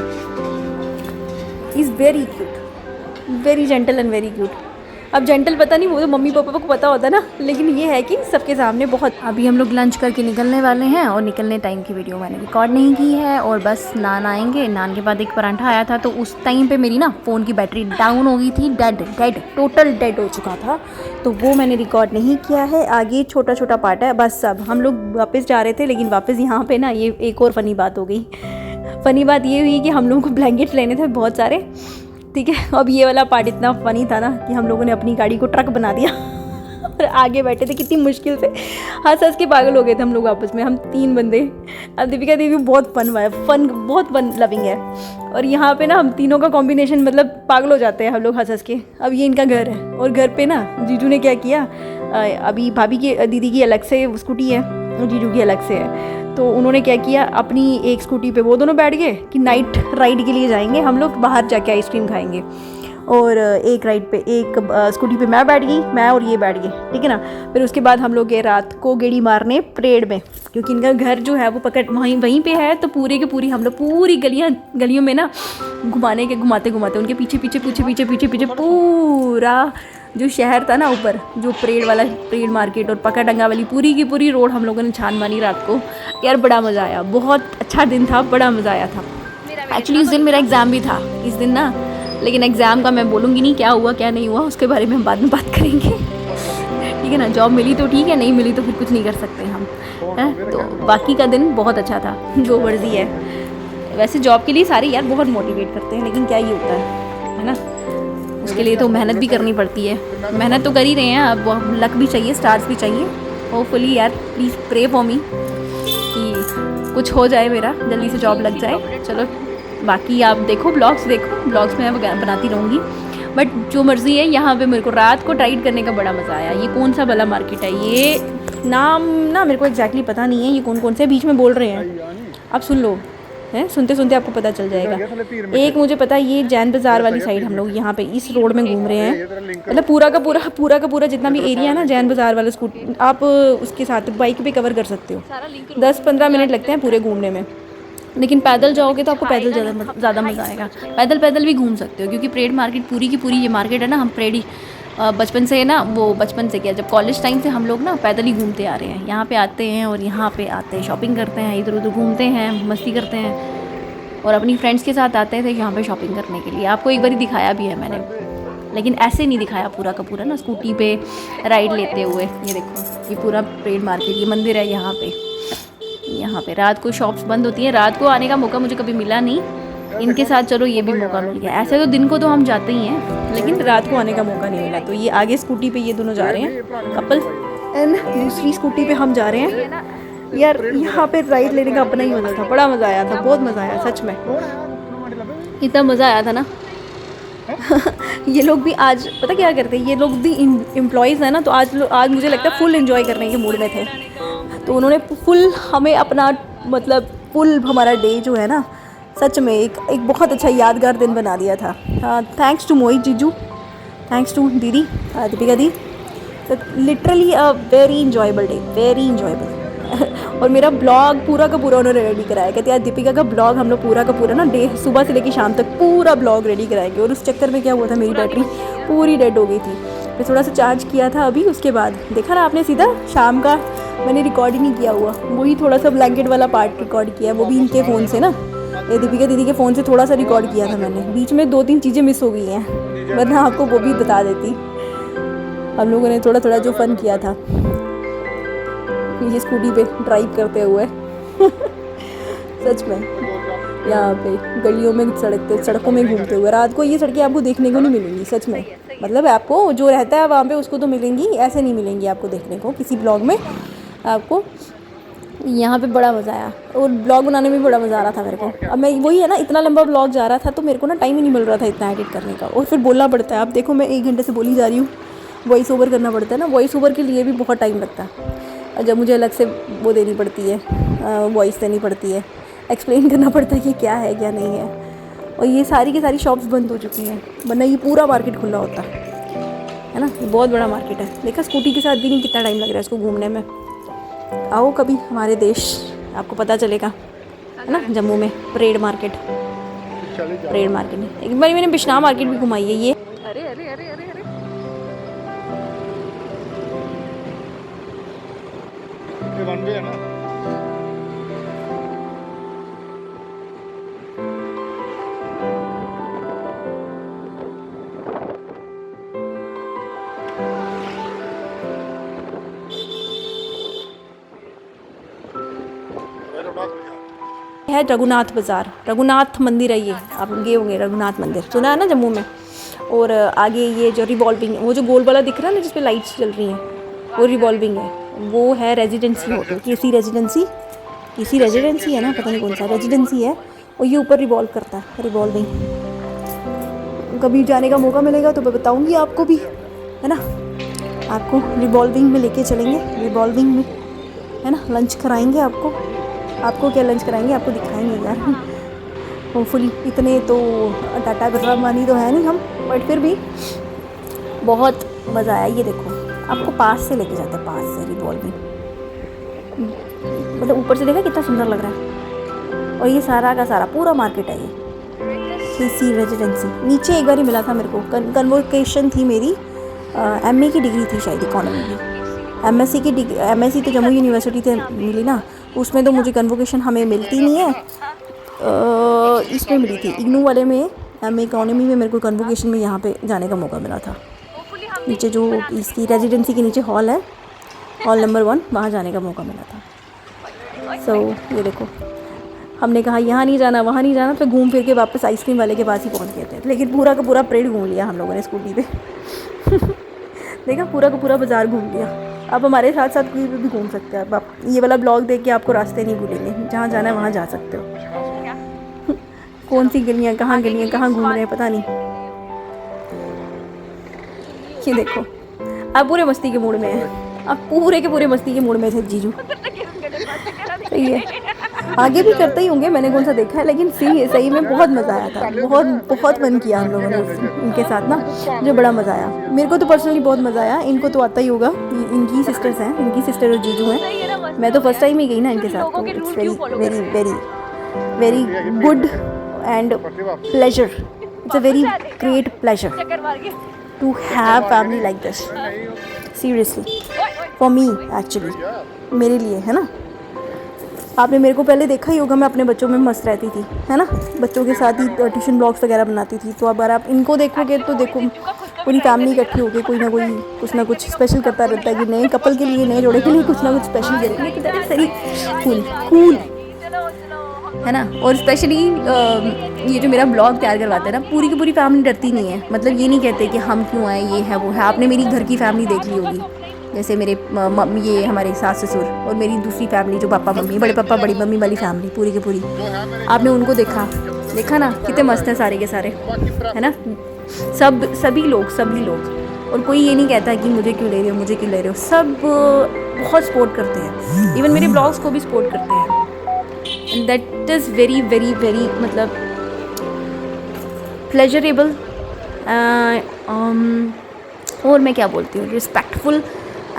A: Is very cute, very gentle and very cute. अब जेंटल पता नहीं, वो तो मम्मी पापा को पता होता ना, लेकिन ये है कि सबके सामने बहुत। अभी हम लोग लंच करके निकलने वाले हैं और निकलने टाइम की वीडियो मैंने रिकॉर्ड नहीं की है। और बस नान आएंगे, नान के बाद एक पराठा आया था, तो उस टाइम पे मेरी ना फ़ोन की बैटरी डाउन हो गई थी, डेड टोटल डेड हो चुका था, तो वो मैंने रिकॉर्ड नहीं किया है। आगे छोटा छोटा पार्ट है बस। अब हम लोग वापस जा रहे थे, लेकिन वापस यहाँ पर ना ये एक और फ़नी बात हो गई। फ़नी बात ये हुई कि हम लोगों को ब्लैंकेट्स लेने थे बहुत सारे, ठीक है। अब ये वाला पार्ट इतना फ़नी था ना कि हम लोगों ने अपनी गाड़ी को ट्रक बना दिया और आगे बैठे थे, कितनी मुश्किल से हंस के पागल हो गए थे हम लोग आपस में, हम 3 बंदे। अब दीपिका देवी बहुत बहुत फन लविंग है, और यहाँ पे ना हम तीनों का कॉम्बिनेशन मतलब पागल हो जाते हैं हम लोग हंस के। अब ये इनका घर है, और घर पे ना जीजू ने क्या किया, अभी भाभी की दीदी की अलग से स्कूटी है और जीजू की अलग से है, तो उन्होंने क्या किया, अपनी एक स्कूटी पे वो दोनों बैठ गए कि नाइट राइड के लिए जाएंगे हम लोग, बाहर जाके आइसक्रीम खाएंगे। और एक राइड पे, एक स्कूटी पे मैं बैठ गई, मैं और ये बैठ गए, ठीक है ना। फिर उसके बाद हम लोग गए रात को गेड़ी मारने परेड में, क्योंकि इनका घर जो है वो पकड़ वहीं पे है, तो पूरी की पूरी हम लोग पूरी गलियों में ना घुमाते उनके पीछे पूरा जो शहर था ना ऊपर, जो परेड मार्केट और पका डंगा वाली पूरी की पूरी रोड हम लोगों ने छान मारी रात को। यार बड़ा मज़ा आया, बहुत अच्छा दिन था, बड़ा मज़ा आया था। एक्चुअली उस दिन मेरा एग्ज़ाम भी था इस दिन ना, लेकिन एग्ज़ाम का मैं बोलूँगी नहीं क्या हुआ क्या नहीं हुआ, उसके बारे में हम बाद में बात करेंगे, ठीक है ना। जॉब मिली तो ठीक है, नहीं मिली तो फिर कुछ नहीं कर सकते हम, हैं। तो बाकी का दिन बहुत अच्छा था, जो मर्जी है। वैसे जॉब के लिए सारे यार बहुत मोटिवेट करते हैं, लेकिन क्या ये होता है ना, उसके लिए तो मेहनत भी करनी पड़ती है। मेहनत तो कर ही रहे हैं, अब लक भी चाहिए, स्टार्स भी चाहिए। होपफुली यार प्लीज़ प्रे फॉर मी कि कुछ हो जाए, मेरा जल्दी से जॉब लग जाए। चलो बाकी आप देखो ब्लॉग्स में मैं बनाती रहूँगी, बट जो मर्ज़ी है। यहाँ पे मेरे को रात को राइड करने का बड़ा मज़ा आया। ये कौन सा वाला मार्केट है, ये नाम ना मेरे को एग्जैक्टली पता नहीं है, ये कौन से बीच में बोल रहे हैं, आप सुन लो। है, सुनते सुनते आपको पता चल जाएगा। एक मुझे पता है ये जैन बाज़ार वाली साइड हम लोग यहाँ पे इस रोड में घूम रहे हैं। मतलब पूरा का पूरा जितना भी एरिया है ना जैन बाज़ार वाला स्कूट आप उसके साथ बाइक पे कवर कर सकते हो। 10-15 मिनट लगते हैं पूरे घूमने में, लेकिन पैदल जाओगे तो आपको पैदल ज़्यादा मज़ा आएगा। पैदल भी घूम सकते हो क्योंकि परेड मार्केट पूरी की पूरी ये मार्केट है ना, हम परेड ही बचपन से ना, वो बचपन से क्या जब कॉलेज टाइम से हम लोग ना पैदल ही घूमते आ रहे हैं। यहाँ पे आते हैं और यहाँ पे आते हैं, शॉपिंग करते हैं, इधर उधर घूमते हैं, मस्ती करते हैं और अपनी फ्रेंड्स के साथ आते थे यहाँ पे शॉपिंग करने के लिए। आपको एक बार दिखाया भी है मैंने, लेकिन ऐसे नहीं दिखाया पूरा का पूरा ना, स्कूटी पे राइड लेते हुए। ये देखो ये पूरा परेड मार्केट, ये मंदिर है यहाँ पे रात को शॉप्स बंद होती हैं। रात को आने का मौका मुझे कभी मिला नहीं, इनके साथ चलो ये भी मौका मिल गया। ऐसे तो दिन को तो हम जाते ही हैं, लेकिन रात को आने का मौका नहीं मिला। तो ये आगे स्कूटी पे ये दोनों जा रहे हैं कपल, एंड दूसरी स्कूटी पे हम जा रहे हैं। यार यहाँ पे राइड लेने का अपना ही मज़ा था, बड़ा मज़ा आया था, बहुत मज़ा आया सच में, इतना मज़ा आया था ना। ये लोग भी आज पता क्या करते हैं, ये लोग भी एम्प्लॉयज़ हैं ना, तो आज मुझे लगता है फुल एंजॉय करने के मूड में थे। तो उन्होंने फुल हमें अपना मतलब फुल हमारा डे जो है ना सच में एक बहुत अच्छा यादगार दिन बना दिया था। थैंक्स टू मोहित जीजू, थैंक्स टू दीदी दीपिका दी, तो literally a very enjoyable day, very enjoyable. और मेरा ब्लॉग पूरा का पूरा उन्होंने रेडी कराया। कहते यार दीपिका का ब्लॉग हम लोग पूरा का पूरा ना डे सुबह से लेकर शाम तक पूरा ब्लॉग रेडी कराएंगे। और उस चक्कर में क्या हुआ था, मेरी बैटरी पूरी डेड हो गई थी। मैं थोड़ा सा चार्ज किया था अभी, उसके बाद देखा ना आपने, सीधा शाम का मैंने रिकॉर्ड ही नहीं किया हुआ, वही थोड़ा सा ब्लैंकेट वाला पार्ट रिकॉर्ड किया, वो भी इनके फ़ोन से ना, ये दीपिका दीदी के फ़ोन से थोड़ा सा रिकॉर्ड किया था मैंने। बीच में 2-3 चीज़ें मिस हो गई हैं, वरना आपको वो भी बता देती। हम लोगों ने थोड़ा जो फ़न किया था ये स्कूटी पे ड्राइव करते हुए सच में यहाँ पे गलियों में सड़कों में घूमते हुए। रात को ये सड़कें आपको देखने को नहीं मिलेंगी सच में, मतलब आपको जो रहता है वहाँ पे उसको तो मिलेंगी, ऐसे नहीं मिलेंगी आपको देखने को किसी ब्लॉग में आपको। यहाँ पे बड़ा मज़ा आया और ब्लॉग बनाने में भी बड़ा मज़ा आ रहा था मेरे को। अब मैं वही है ना, इतना लंबा ब्लॉग जा रहा था तो मेरे को ना टाइम ही नहीं मिल रहा था इतना एडिट करने का, और फिर बोलना पड़ता है। अब देखो मैं 1 घंटे से बोली जा रही हूँ, वॉइस ओवर करना पड़ता है ना, वॉइस ओवर के लिए भी बहुत टाइम लगता है। और जब मुझे अलग से वो देनी पड़ती है, वॉइस देनी पड़ती है, एक्सप्लेन करना पड़ता है कि क्या है क्या नहीं है। और ये सारी की सारी शॉप्स बंद हो चुकी हैं, वरना ये पूरा मार्केट खुला होता है ना। ये बहुत बड़ा मार्केट है। देखा स्कूटी के साथ भी नहीं कितना टाइम लग रहा है इसको घूमने में। आओ कभी हमारे देश, आपको पता चलेगा, है ना, जम्मू में परेड मार्केट एक बार मैंने बिश्नाह मार्केट भी घुमाई है। ये
B: अरे अरे अरे अरे अरे
C: वन वे है ना।
A: है रघुनाथ बाज़ार, रघुनाथ मंदिर है ये, आप गए होंगे रघुनाथ मंदिर, सुना है ना जम्मू में। और आगे ये जो रिवॉल्विंग, वो जो गोल वाला दिख रहा है ना जिस पे लाइट्स चल रही हैं, वो रिवॉल्विंग है, वो है रेजिडेंसी होटल, केसी रेजिडेंसी है ना, पता नहीं कौन सा रेजिडेंसी है। और ये ऊपर रिवॉल्व करता है, रिवॉल्विंग। कभी जाने का मौका मिलेगा तो मैं बताऊँगी आपको भी, है ना, आपको रिवॉल्विंग में लेके चलेंगे, रिवॉल्विंग में, है ना, लंच कराएंगे आपको क्या लंच कराएंगे, आपको दिखाएंगे यार। होपफुली इतने तो टाटा बिरला मानी तो है नहीं हम, बट फिर भी बहुत मज़ा आया। ये देखो आपको पास से लेके जाते हैं, पास से रिवॉल्विंग, मतलब ऊपर से देखा कितना सुंदर लग रहा है। और ये सारा का सारा पूरा मार्केट है ये, केसी रेजिडेंसी। नीचे एक बार ही मिला था मेरे को, कन्वोकेशन थी मेरी, MA की डिग्री थी शायद इकोनॉमी की। MSc तो जम्मू यूनिवर्सिटी से मिली ना, उसमें तो मुझे कन्वोकेशन हमें मिलती नहीं है, इसमें मिली थी इग्नू वाले में, MA इकोनॉमी में मेरे को कन्वोकेशन में यहाँ पे जाने का मौका मिला था। नीचे जो इसकी रेजिडेंसी के नीचे हॉल है, हॉल नंबर 1, वहाँ जाने का मौका मिला था। सो ये देखो हमने कहा यहाँ नहीं जाना वहाँ नहीं जाना, तो घूम फिर के वापस आइसक्रीम वाले के पास ही पहुँच गए थे। लेकिन पूरा का पूरा परेड घूम लिया हम लोगों ने स्कूटी पे देखा पूरा का पूरा बाज़ार घूम लिया। आप हमारे साथ साथ कोई भी घूम सकते हैं। आप ये वाला ब्लॉग देख के आपको रास्ते नहीं भूलेंगे, जहाँ जाना है वहाँ जा सकते हो। कौन सी गलियाँ कहाँ घूम रहे हैं पता नहीं। ये देखो आप पूरे मस्ती के मूड में हैं, आप पूरे के पूरे मस्ती के मूड में थे जीजू, सही है। आगे भी करते ही होंगे, मैंने कौन सा देखा है, लेकिन सही में बहुत मज़ा आया था। बहुत बहुत फन किया हम लोगों ने इनके साथ ना, मुझे बड़ा मज़ा आया। मेरे को तो पर्सनली बहुत मज़ा आया, इनको तो आता ही होगा, इनकी सिस्टर्स हैं, इनकी सिस्टर और जीजू हैं। मैं तो फर्स्ट टाइम ही गई ना इनके साथ, तो it's very very very very good and pleasure, it's a very great pleasure to have family like this, seriously for me actually, मेरे लिए, है ना। आपने मेरे को पहले देखा ही होगा, मैं अपने बच्चों में मस्त रहती थी, है ना, बच्चों के साथ ही ट्यूशन ब्लॉग्स वगैरह बनाती थी। तो अगर आप इनको देखोगे तो देखो पूरी फैमिली इकट्ठी होगी, कोई ना कोई कुछ ना कुछ स्पेशल करता रहता है कि नए कपल के लिए, नए जोड़े के लिए कुछ ना कुछ स्पेशल करेंगे, कि दैट इज वेरी कूल है ना। और स्पेशली ये जो मेरा ब्लॉग तैयार करवाते हैं ना, पूरी की पूरी फैमिली डरती नहीं है, मतलब ये नहीं कहते कि हम क्यों आए, ये है वो है। आपने मेरी घर की फैमिली देख ली होगी, जैसे मेरे ये हमारे सास ससुर और मेरी दूसरी फैमिली जो पापा मम्मी, बड़े पापा बड़ी मम्मी वाली फैमिली पूरी की पूरी, आपने उनको देखा ना, कितने मस्त हैं सारे के सारे, है ना। सभी लोग और कोई ये नहीं कहता कि मुझे क्यों ले रहे हो, सब बहुत सपोर्ट करते हैं, इवन मेरे ब्लॉग्स को भी सपोर्ट करते हैं। And that is very very very मतलब प्लेजरेबल, और मैं क्या बोलती हूँ, respectful,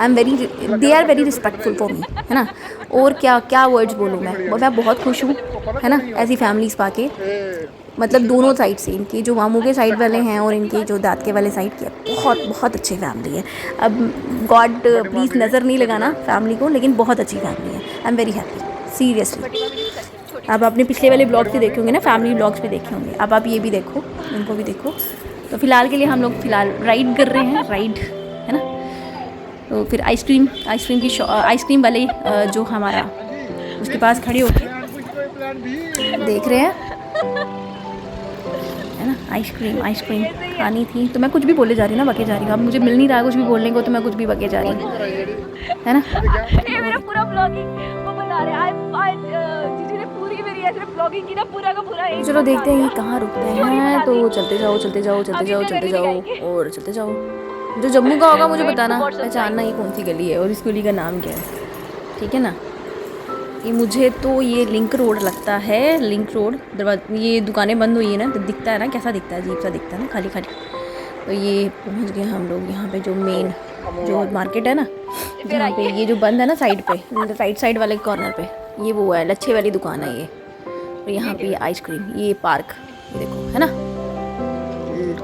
A: they are very respectful for me, है ना। और क्या वर्ड्स बोलूँ मैं बहुत खुश हूँ, है ना, ऐसी फैमिलीज़ पाके, मतलब दोनों साइड से, इनके जो मामू के साइड वाले हैं और इनके जो दादके वाले साइड के, बहुत अच्छी फैमिली है। अब गॉड प्लीज़ नज़र नहीं लगाना फैमिली को, लेकिन बहुत अच्छी फैमिली है। I am very happy seriously. अब आपने पिछले वाले ब्लॉग्स भी देखे होंगे ना, फैमिली ब्लॉग्स भी देखे होंगे, अब आप ये भी देखो, इनको भी देखो। तो फ़िलहाल के लिए हम लोग राइड कर रहे हैं, है ना। तो फिर आइसक्रीम की आइसक्रीम वाले जो हमारा उसके पास खड़े होकर देख रहे हैं, है ना। आइसक्रीम खानी थी, तो मैं कुछ भी बोले जा रही हूँ ना, बके जा रही हूँ। अब मुझे मिल नहीं रहा कुछ भी बोलने को, तो मैं कुछ भी बके जा रही हूँ, है ना।
B: मेरा पूरा ब्लॉगिंग वो बता रहे हैं, जीजू ने पूरी मेरी ऐसे ब्लॉगिंग की ना, पूरा का पूरा।
A: चलो देखते हैं ये कहाँ रुकते हैं, तो चलते जाओ और चलते जाओ। जो जम्मू का होगा मुझे बताना, पहचानना ये कौन सी गली है और इस गली का नाम क्या है, ठीक है ना। ये मुझे तो ये लिंक रोड लगता है, लिंक रोड दरवाजा, ये दुकानें बंद हुई है ना, तो दिखता है ना, कैसा दिखता है, अजीब सा दिखता है ना, खाली। तो ये पहुंच गए हम लोग यहाँ पे, जो मेन जो मार्केट है ना, जहाँ पे ये जो बंद है ना साइड पे, साइड वाले कॉर्नर पे, ये वो है लच्छे वाली दुकान है ये। और यहाँ पे ये आइसक्रीम, ये पार्क, ये देखो, है ना,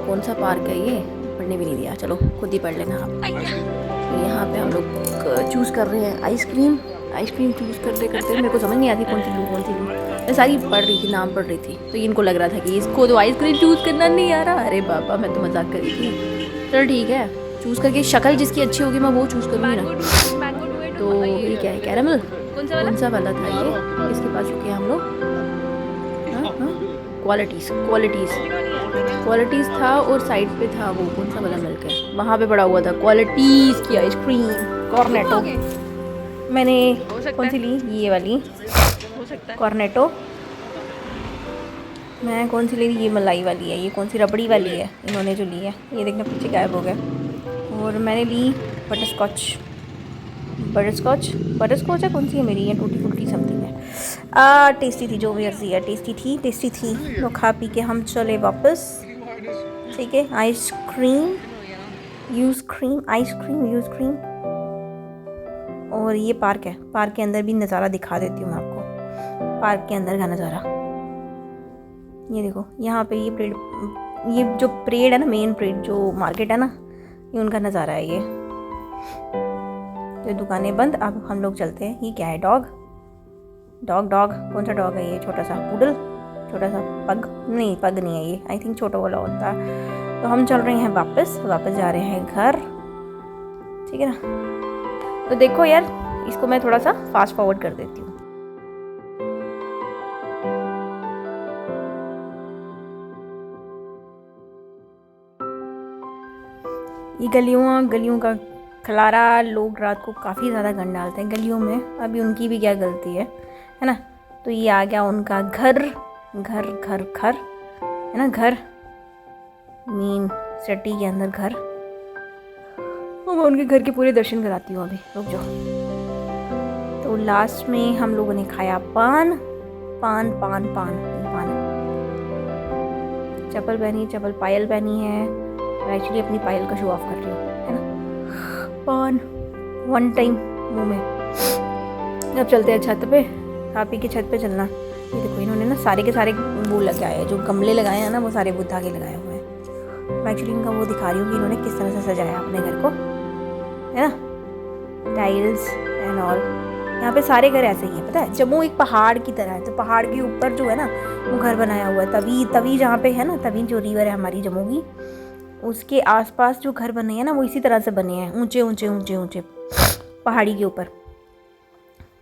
A: कौन सा पार्क है ये, पढ़ने भी नहीं दिया, चलो खुद ही पढ़ लेना आप। तो यहाँ पे हम लोग चूज़ कर रहे हैं आइसक्रीम चूज़ करते मेरे को समझ नहीं आती कौन सी लूँ। मैं सारी पढ़ रही थी, नाम पढ़ रही थी, तो इनको लग रहा था कि इसको तो आइसक्रीम चूज़ करना नहीं आ रहा। अरे बाबा, मैं तो मजाक कर रही थी। चलो ठीक है, चूज़ करके शक्ल जिसकी अच्छी होगी मैं वो चूज़ करूँगी ना। तो ये क्या है, कैरामल कौन सा वाला था ये, इसके पास रुके हम लोग। क्वालिटीज़ था, और साइड पे था वो कौन सा वाला मिल्क है, वहाँ पे पड़ा हुआ था क्वालिटीज़ की आइसक्रीम, कॉर्नेटो। मैंने कौन सी ली, ये वाली कॉर्नेटो। मैं कौन सी ले ली, ये मलाई वाली है। ये कौन सी रबड़ी वाली है इन्होंने जो ली है, ये देखना पीछे गायब हो गया। और मैंने ली बटरस्कॉच है, कौन सी है मेरी, ये टूटी फूटी समथिंग है। टेस्टी थी, जो भी अर्जी है, टेस्टी थी। तो खा पी के हम चले वापस, ठीक है। Ice cream use cream. और ये पार्क है, पार्क के अंदर भी नज़ारा दिखा देती हूँ मैं आपको, पार्क के अंदर का नज़ारा। ये देखो, यहाँ पे ये जो परेड है ना, मेन परेड जो मार्केट है ना, ये उनका नज़ारा है। ये तो दुकानें बंद। अब हम लोग चलते हैं। ये क्या है, डॉग कौन सा डॉग है ये, छोटा सा पूडल, छोटा सा पग नहीं है ये, आई थिंक छोटा वाला होता है। तो हम चल रहे हैं वापस जा रहे हैं घर, ठीक है ना। तो देखो यार, इसको मैं थोड़ा सा फास्ट फॉरवर्ड कर देती हूँ। ये गलियों का खलारा, लोग रात को काफ़ी ज़्यादा गंद डालते हैं गलियों में, अभी उनकी भी क्या गलती है ना। तो ये आ गया उनका घर है ना, घर मेन सिटी के अंदर घर। मैं उनके घर के पूरे दर्शन कराती हूँ, अभी रुक जाओ। तो लास्ट में हम लोगों ने खाया पान, पान पान पान पान चप्पल पहनी, चप्पल पायल पहनी है। मैं एक्चुअली अपनी पायल का शो ऑफ कर रही हूँ, है ना। पान 1 टाइम मुँह में। अब चलते हैं छत पे, खा पी के छत पे चलना। ये देखो इन्होंने ना सारे के सारे वो लगाए हैं, जो गमले लगाए हैं ना वो सारे बुद्धा के लगाए हुए हैं। मैं एक्चुअली इनका वो दिखा रही हूँ कि इन्होंने किस तरह से सजाया अपने घर को, है ना, टाइल्स एंड ऑल। यहाँ पे सारे घर ऐसे ही है, पता है। जम्मू एक पहाड़ की तरह है, तो पहाड़ के ऊपर जो है ना वो घर बनाया हुआ है। तवी जहाँ पे है ना, तवी जो रिवर है हमारी जम्मू की, उसके आसपास जो घर बने हैं ना वो इसी तरह से बने हैं, ऊंचे ऊंचे ऊंचे ऊंचे पहाड़ी के ऊपर।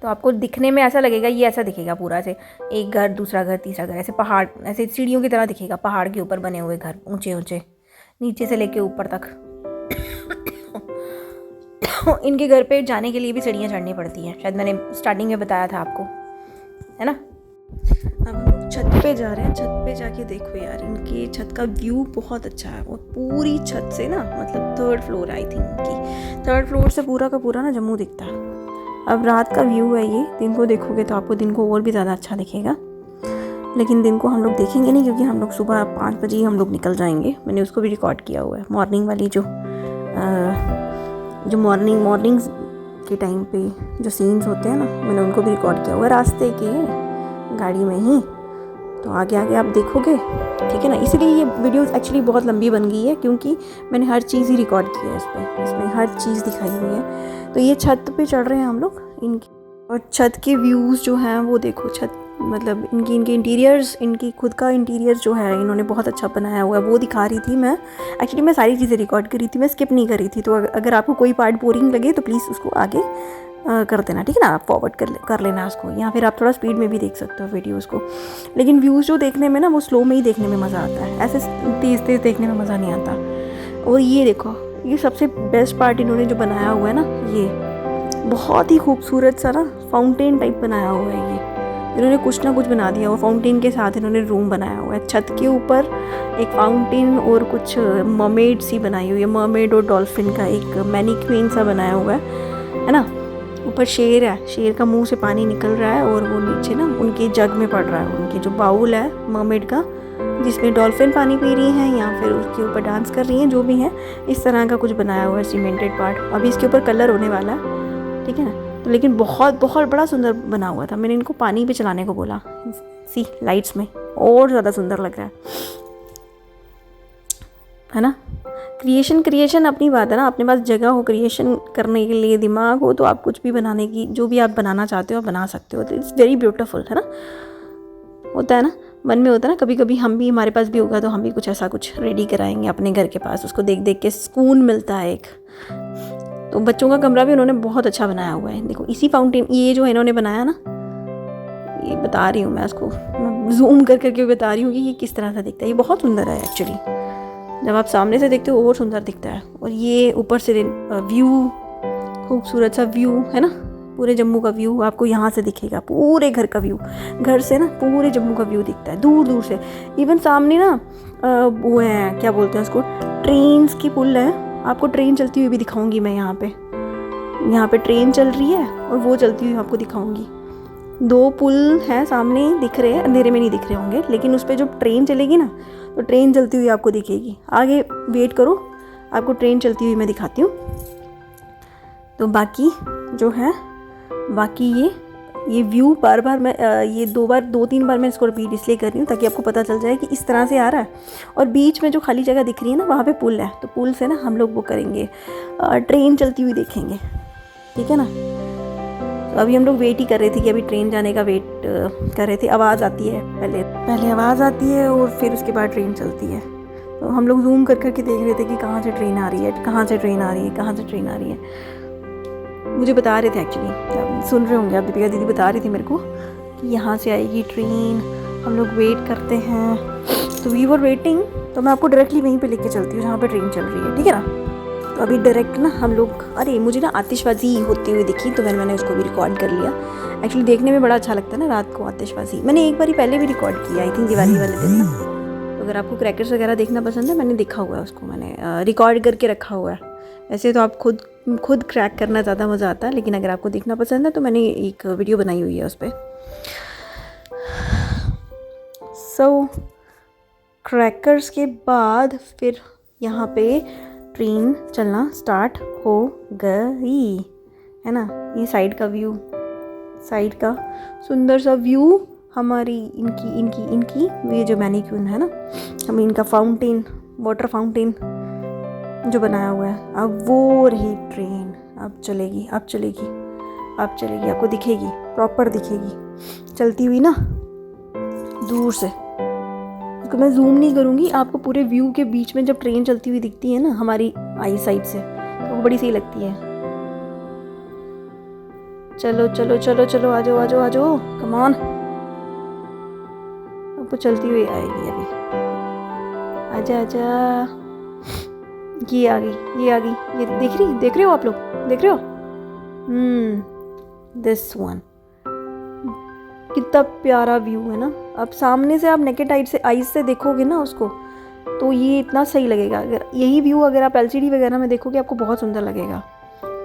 A: तो आपको दिखने में ऐसा लगेगा, ये ऐसा दिखेगा पूरा से, एक घर दूसरा घर तीसरा घर, ऐसे पहाड़, ऐसे सीढ़ियों की तरह दिखेगा, पहाड़ के ऊपर बने हुए घर ऊंचे ऊंचे, नीचे से लेके ऊपर तक। इनके घर पे जाने के लिए भी सीढ़ियाँ चढ़नी पड़ती हैं, शायद मैंने स्टार्टिंग में बताया था आपको, है ना। अब हम छत पे जा रहे हैं। छत पे जाके देखो यार, इनकी छत का व्यू बहुत अच्छा है। और पूरी छत से ना, मतलब 3rd फ्लोर आई थिंक की, 3rd फ्लोर से पूरा का पूरा ना जम्मू दिखता है। अब रात का व्यू है ये, दिन को देखोगे तो आपको दिन को और भी ज़्यादा अच्छा दिखेगा, लेकिन दिन को हम लोग देखेंगे नहीं, क्योंकि हम लोग सुबह 5 बजे ही हम लोग निकल जाएंगे। मैंने उसको भी रिकॉर्ड किया हुआ है, मॉर्निंग वाली जो मॉर्निंग के टाइम पे जो सीन्स होते हैं ना, मैंने उनको भी रिकॉर्ड किया हुआ है रास्ते के गाड़ी में ही। तो आगे आप देखोगे, ठीक है ना। इसलिए ये वीडियो एक्चुअली बहुत लंबी बन गई है, क्योंकि मैंने हर चीज़ ही रिकॉर्ड की है इसमें हर चीज़ दिखाई हुई है। तो ये छत पे चढ़ रहे हैं हम लोग इनकी, और छत के व्यूज़ जो हैं वो देखो। छत मतलब इनके इंटीरियर्स, इनकी खुद का इंटीरियर जो है इन्होंने बहुत अच्छा बनाया हुआ है, वो दिखा रही थी मैं। एक्चुअली मैं सारी चीज़ें रिकॉर्ड कर रही थी, मैं स्किप नहीं कर रही थी। तो अगर आपको कोई पार्ट बोरिंग लगे तो प्लीज़ उसको आगे कर देना, ठीक है ना। आप फॉरवर्ड कर लेना उसको, या फिर आप थोड़ा स्पीड में भी देख सकते हो वीडियोज़ को। लेकिन व्यूज़ जो देखने में ना वो स्लो में ही देखने में मज़ा आता है, ऐसे तेज़ देखने में मज़ा नहीं आता। और ये देखो, ये सबसे बेस्ट पार्ट इन्होंने जो बनाया हुआ है ना, ये बहुत ही खूबसूरत सा ना फाउंटेन टाइप बनाया हुआ है। ये इन्होंने कुछ ना कुछ बना दिया हुआ, फाउंटेन के साथ इन्होंने रूम बनाया हुआ है। छत के ऊपर एक फाउंटेन और कुछ मरमेड सी बनाई हुई है, मरमेड और डॉल्फिन का एक मैनीक्वीन सा बनाया हुआ है ना। ऊपर शेर है, शेर का मुंह से पानी निकल रहा है, और वो नीचे ना उनके जग में पड़ रहा है, उनके जो बाउल है मरमेड का, जिसमें डॉल्फिन पानी पी रही हैं या फिर उसके ऊपर डांस कर रही हैं, जो भी है। इस तरह का कुछ बनाया हुआ है सीमेंटेड पार्ट। अभी इसके ऊपर कलर होने वाला है, ठीक है ना। तो लेकिन बहुत बड़ा सुंदर बना हुआ था। मैंने इनको पानी पे चलाने को बोला, सी लाइट्स में और ज़्यादा सुंदर लग रहा है ना। क्रिएशन अपनी बात है ना, अपने पास जगह हो क्रिएशन करने के लिए, दिमाग हो, तो आप कुछ भी बनाने की, जो भी आप बनाना चाहते हो आप बना सकते हो। तो इट्स वेरी ब्यूटीफुल, है ना। होता है ना, मन में होता है ना, कभी कभी हम भी, हमारे पास भी होगा तो हम भी कुछ ऐसा कुछ रेडी कराएंगे अपने घर के पास, उसको देख के सुकून मिलता है एक। तो बच्चों का कमरा भी उन्होंने बहुत अच्छा बनाया हुआ है। देखो इसी फाउंटेन, ये जो इन्होंने बनाया ना, ये बता रही हूँ मैं उसको, मैं जूम करके बता रही हूँ कि ये किस तरह से दिखता है। ये बहुत सुंदर है एक्चुअली, जब आप सामने से देखते हो और सुंदर दिखता है। और ये ऊपर से व्यू, खूबसूरत सा व्यू है ना, पूरे जम्मू का व्यू आपको यहाँ से दिखेगा, पूरे घर का व्यू। घर से ना पूरे जम्मू का व्यू दिखता है दूर दूर से। इवन सामने ना वो है, क्या बोलते हैं उसको, ट्रेन्स की पुल है। आपको ट्रेन चलती हुई भी दिखाऊंगी मैं। यहाँ पे ट्रेन चल रही है और वो चलती हुई आपको दिखाऊंगी। 2 पुल हैं सामने, दिख रहे हैं, अंधेरे में नहीं दिख रहे होंगे, लेकिन उस पर जो ट्रेन चलेगी ना, तो ट्रेन चलती हुई आपको दिखेगी। आगे वेट करो, आपको ट्रेन चलती हुई मैं दिखाती हूँ। तो बाकी जो है, बाकी ये व्यू बार मैं ये 2-3 बार मैं इसको रिपीट इसलिए कर रही हूँ ताकि आपको पता चल जाए कि इस तरह से आ रहा है। और बीच में जो खाली जगह दिख रही है ना, वहाँ पे पुल है, तो पुल से ना हम लोग वो करेंगे, ट्रेन चलती हुई देखेंगे, ठीक है ना। तो अभी हम लोग वेट ही कर रहे थे कि अभी ट्रेन जाने का वेट कर रहे थे। आवाज़ आती है, पहले आवाज़ आती है और फिर उसके बाद ट्रेन चलती है। तो हम लोग जूम करके देख रहे थे कि कहाँ से ट्रेन आ रही है, कहाँ से ट्रेन आ रही है, कहाँ से ट्रेन आ रही है। मुझे बता रहे थे एक्चुअली, सुन रहे होंगे आप, दीपिका दीदी बता रही थी मेरे को कि यहाँ से आएगी ट्रेन, हम लोग वेट करते हैं। तो वी वर वेटिंग। तो मैं आपको डायरेक्टली वहीं पे लेके चलती हूँ जहाँ पे ट्रेन चल रही है, ठीक है ना। तो अभी डायरेक्ट ना हम लोग, अरे मुझे ना आतिशबाजी होती हुई दिखी, तो मैंने उसको भी रिकॉर्ड कर लिया। एक्चुअली देखने में बड़ा अच्छा लगता है ना रात को आतिशबाजी। मैंने एक बार पहले भी रिकॉर्ड किया, आई थिंक दिवाली वाले दिन ना। तो अगर आपको क्रैकर्स वगैरह देखना पसंद है, मैंने देखा हुआ है उसको, मैंने रिकॉर्ड करके रखा हुआ है। वैसे तो आप खुद क्रैक करना ज़्यादा मज़ा आता है, लेकिन अगर आपको देखना पसंद है तो मैंने एक वीडियो बनाई हुई है उस पर। सो क्रैकर्स के बाद फिर यहाँ पे ट्रेन चलना स्टार्ट हो गई, है ना। ये साइड का व्यू, साइड का सुंदर सा व्यू, हमारी इनकी ये जो मैनीक्यून है ना, हम इनका फाउंटेन, वाटर फाउंटेन जो बनाया हुआ है। अब वो रही ट्रेन, अब चलेगी, अब चलेगी, अब चलेगी, आपको दिखेगी, प्रॉपर दिखेगी चलती हुई ना दूर से। इसको मैं जूम नहीं करूँगी, आपको पूरे व्यू के बीच में जब ट्रेन चलती हुई दिखती है ना हमारी आई साइड से, तो वो बड़ी सही लगती है। चलो चलो चलो चलो, आ जाओ आ जाओ आ जाओ, कम ऑन। अब वो चलती हुई आएगी अभी, आजा आजा, ये आ गई, ये आ गई, ये देख रहे हो आप लोग, देख रहे हो? दिस वन, कितना प्यारा व्यू है ना। अब सामने से आप नेकेड आइज से देखोगे ना उसको, तो ये इतना सही लगेगा। अगर यही व्यू अगर आप LCD वगैरह में देखोगे आपको बहुत सुंदर लगेगा,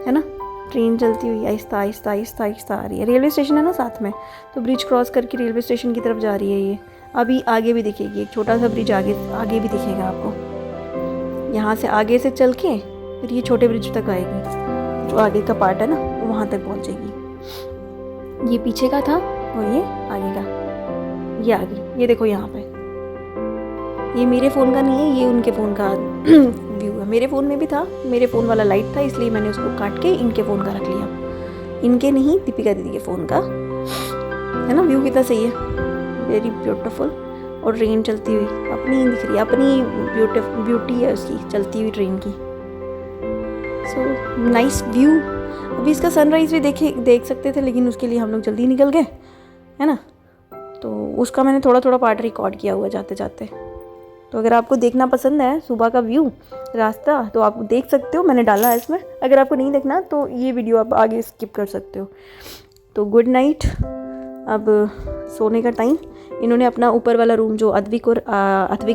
A: है ना। ट्रेन चलती हुई आहिस्ता आहिस्ता आहिस्ता आहिस्ता आ रही है। रेलवे स्टेशन है ना साथ में, तो ब्रिज क्रॉस करके रेलवे स्टेशन की तरफ जा रही है ये। अभी आगे भी दिखेगी, एक छोटा सा ब्रिज आगे भी दिखेगा आपको। यहाँ से आगे से चल के फिर ये छोटे ब्रिज तक आएगी, जो आगे का पार्ट है ना वो वहाँ तक पहुँचेगी। ये पीछे का था और ये आगे का, ये आ गई, ये देखो यहाँ पे। ये मेरे फ़ोन का नहीं है, ये उनके फ़ोन का व्यू है। मेरे फ़ोन में भी था, मेरे फ़ोन वाला लाइट था, इसलिए मैंने उसको काट के इनके फ़ोन का रख लिया। इनके नहीं, दीपिका दीदी के फ़ोन का, है ना। व्यू कितना सही है, वेरी ब्यूटीफुल। और ट्रेन चलती हुई अपनी दिख रही है, अपनी ब्यूटी है उसकी चलती हुई ट्रेन की। So nice view. अभी इसका सनराइज़ भी देख सकते थे, लेकिन उसके लिए हम लोग जल्दी निकल गए, है ना। तो उसका मैंने थोड़ा थोड़ा पार्ट रिकॉर्ड किया हुआ जाते जाते। तो अगर आपको देखना पसंद है सुबह का व्यू, रास्ता, तो आप देख सकते हो, मैंने डाला है इसमें। अगर आपको नहीं देखना तो ये वीडियो आप आगे स्किप कर सकते हो। तो गुड नाइट, अब सोने का टाइम। इन्होंने अपना ऊपर वाला रूम जो अद्विक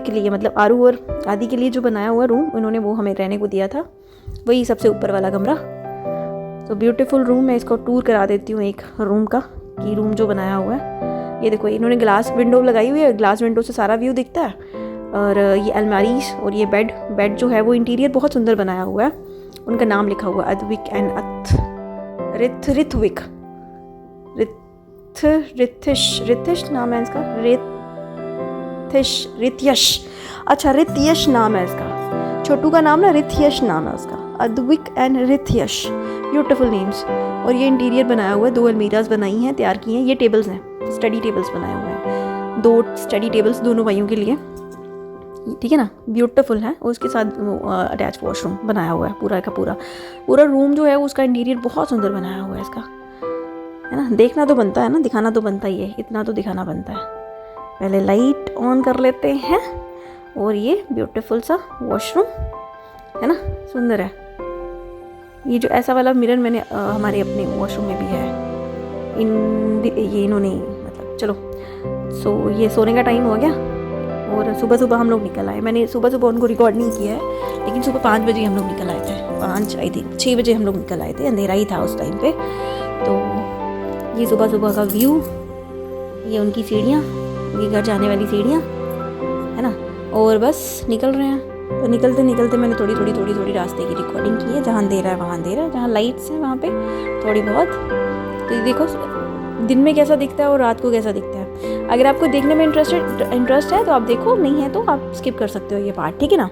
A: के लिए, मतलब आरू और आदि के लिए जो बनाया हुआ रूम, उन्होंने वो हमें रहने को दिया था, वही सबसे ऊपर वाला कमरा। तो ब्यूटीफुल रूम, मैं इसको टूर करा देती हूँ एक रूम का, कि रूम जो बनाया हुआ है। ये देखो, इन्होंने ग्लास विंडो लगाई हुई है, ग्लास विंडो से सारा व्यू दिखता है। और ये अलमारी और ये बेड जो है वो इंटीरियर बहुत सुंदर बनाया हुआ है। उनका नाम लिखा हुआ है अद्विक एंड ऋत्विक, रिथिश नाम है इसका, रित्यश, अच्छा रित्यश नाम है इसका। छोटू का नाम ना रित्यश नाम है उसका, अद्विक एंड रित्यश, ब्यूटीफुल नेम्स। और ये इंटीरियर बनाया हुआ है, 2 अलमीराज बनाई हैं, तैयार की हैं। ये टेबल्स हैं, स्टडी टेबल्स बनाए हुए हैं, 2 स्टडी टेबल्स दोनों भाइयों के लिए, ठीक है ना, ब्यूटीफुल है। और उसके साथ अटैच वॉशरूम बनाया हुआ है। पूरा का पूरा रूम जो है उसका इंटीरियर बहुत सुंदर बनाया हुआ है इसका, है ना। देखना तो बनता है ना, दिखाना तो बनता ही है, इतना तो दिखाना बनता है। पहले लाइट ऑन कर लेते हैं, और ये ब्यूटीफुल सा वॉशरूम है ना, सुंदर है। ये जो ऐसा वाला मिरर मैंने हमारे अपने वॉशरूम में भी है, ये इन्होंने, मतलब चलो। सो ये सोने का टाइम हो गया, और सुबह हम लोग निकल आए। मैंने सुबह उनको रिकॉर्ड नहीं किया है, लेकिन सुबह 5 बजे हम लोग निकल आए थे, 5 आई थिंक 6 बजे हम लोग निकल आए थे, अंधेरा ही था उस टाइम पे। तो ये सुबह का व्यू, ये उनकी सीढ़ियाँ, उनके घर जाने वाली सीढ़ियाँ, है ना। और बस निकल रहे हैं। तो निकलते निकलते मैंने थोड़ी रास्ते की रिकॉर्डिंग की है। जहाँ अंधेरा है वहाँ अंधेरा, जहाँ लाइट्स हैं वहाँ पे थोड़ी बहुत। तो ये देखो दिन में कैसा दिखता है और रात को कैसा दिखता है। अगर आपको देखने में इंटरेस्ट है तो आप देखो, नहीं है तो आप स्किप कर सकते हो ये पार्ट, ठीक है ना।